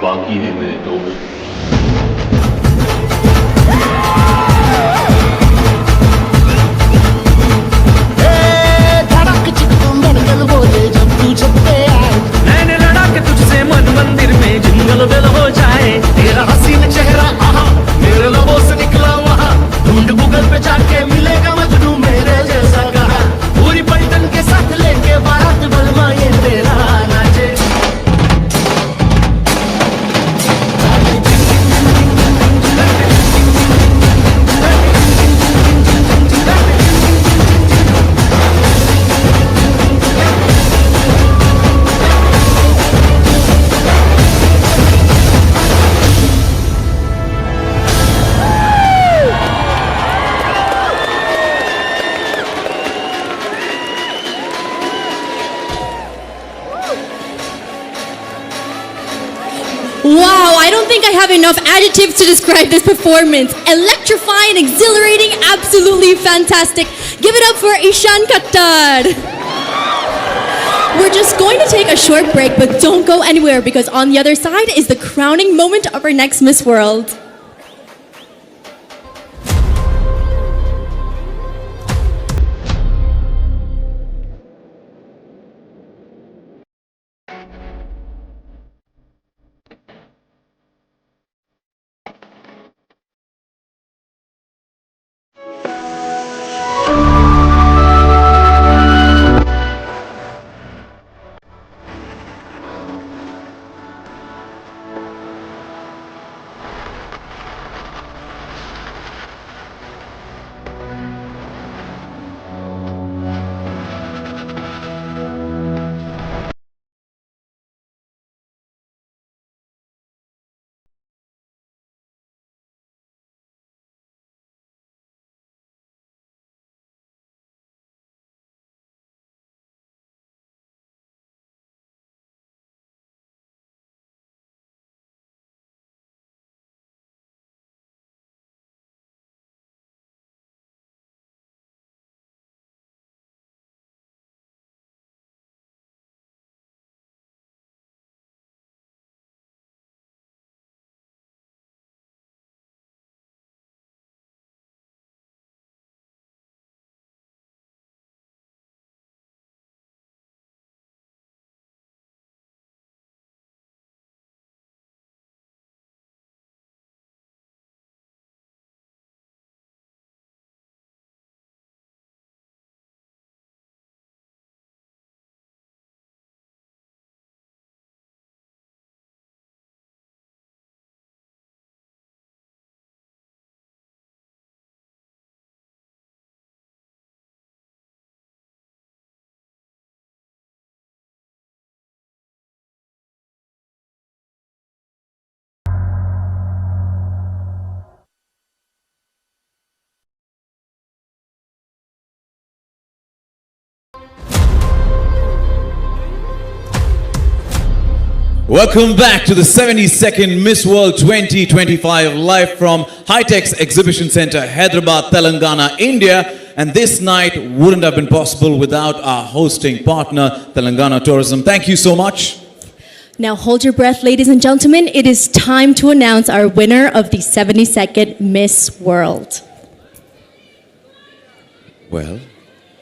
बाकी have enough adjectives to describe this performance. Electrifying, exhilarating, absolutely fantastic. Give it up for Ishan Khattar. We're just going to take a short break, but don't go anywhere because on the other side is the crowning moment of our next Miss World. Welcome back to the 72nd Miss World 2025 live from High-Tech's Exhibition Center, Hyderabad, Telangana, India. And this night wouldn't have been possible without our hosting partner, Telangana Tourism. Thank you so much. Now hold your breath, ladies and gentlemen. It is time to announce our winner of the 72nd Miss World. Well,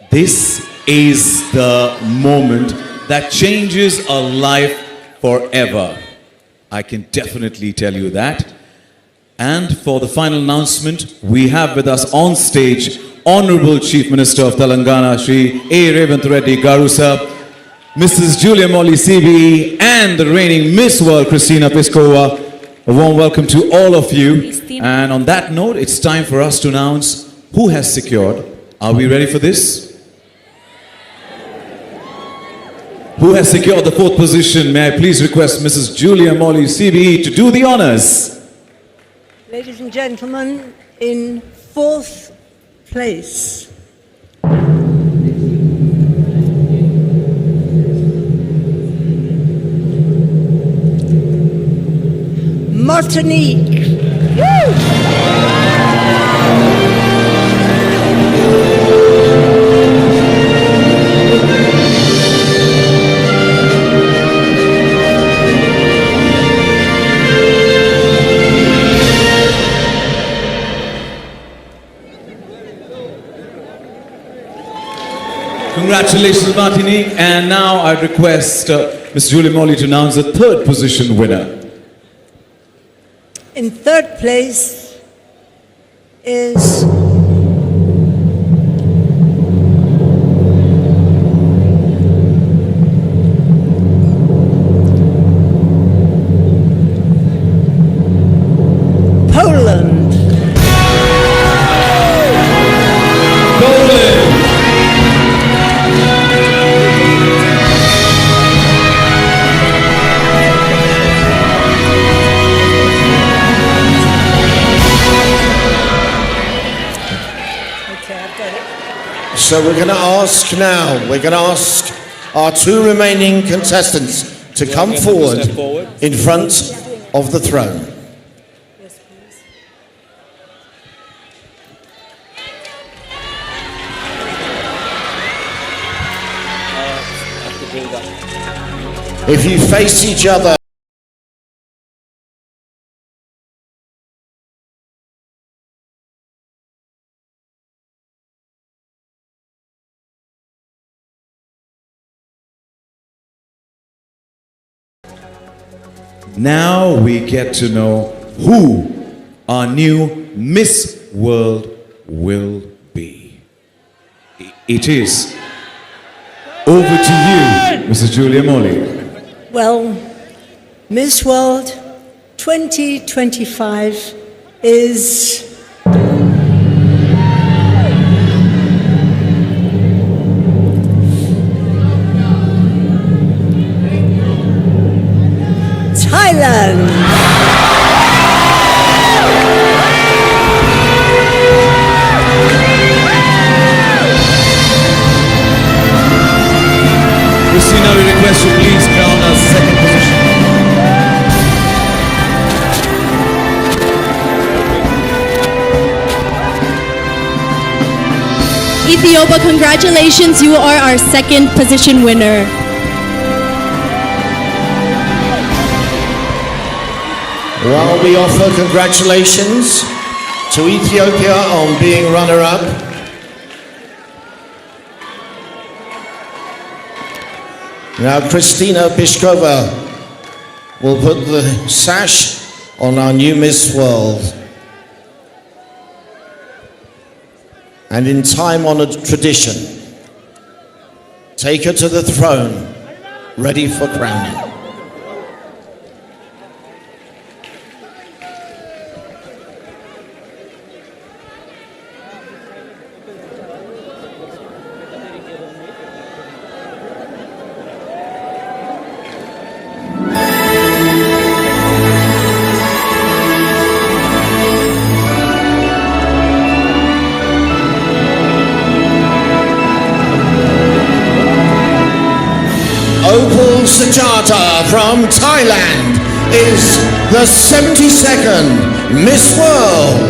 this is the moment that changes a life forever. I can definitely tell you that. And for the final announcement, we have with us on stage Honorable Chief Minister of Telangana, Shri A. Revanth Reddy Garu sir, Mrs. Julia Molly CBE, and the reigning Miss World, Christina Piskova. A warm welcome to all of you. And on that note, it's time for us to announce who has secured. Are we ready for this? Who has secured the 4th position? May I please request Mrs. Julia Molly CBE to do the honors. Ladies and gentlemen, in 4th place, Martinique. Congratulations, Martinique. And now I'd request Ms. Julia Molly to announce the 3rd position winner. In 3rd place is Poland. So we're going to ask our 2 remaining contestants to come forward in front of the throne. If you face each other, Now we get to know who our new Miss World will be. It is over to you, Mrs. Julia Molly. Well, Miss World 2025 is Thailand. Christina, we request you please crown our second position. Ethiopia, congratulations, you are our second position winner. well, we offer congratulations to Ethiopia on being runner-up. Now, Christina Pishkova will put the sash on our new Miss World. And in time-honored tradition, take her to the throne, ready for crowning. Sujata from Thailand is the 72nd Miss World.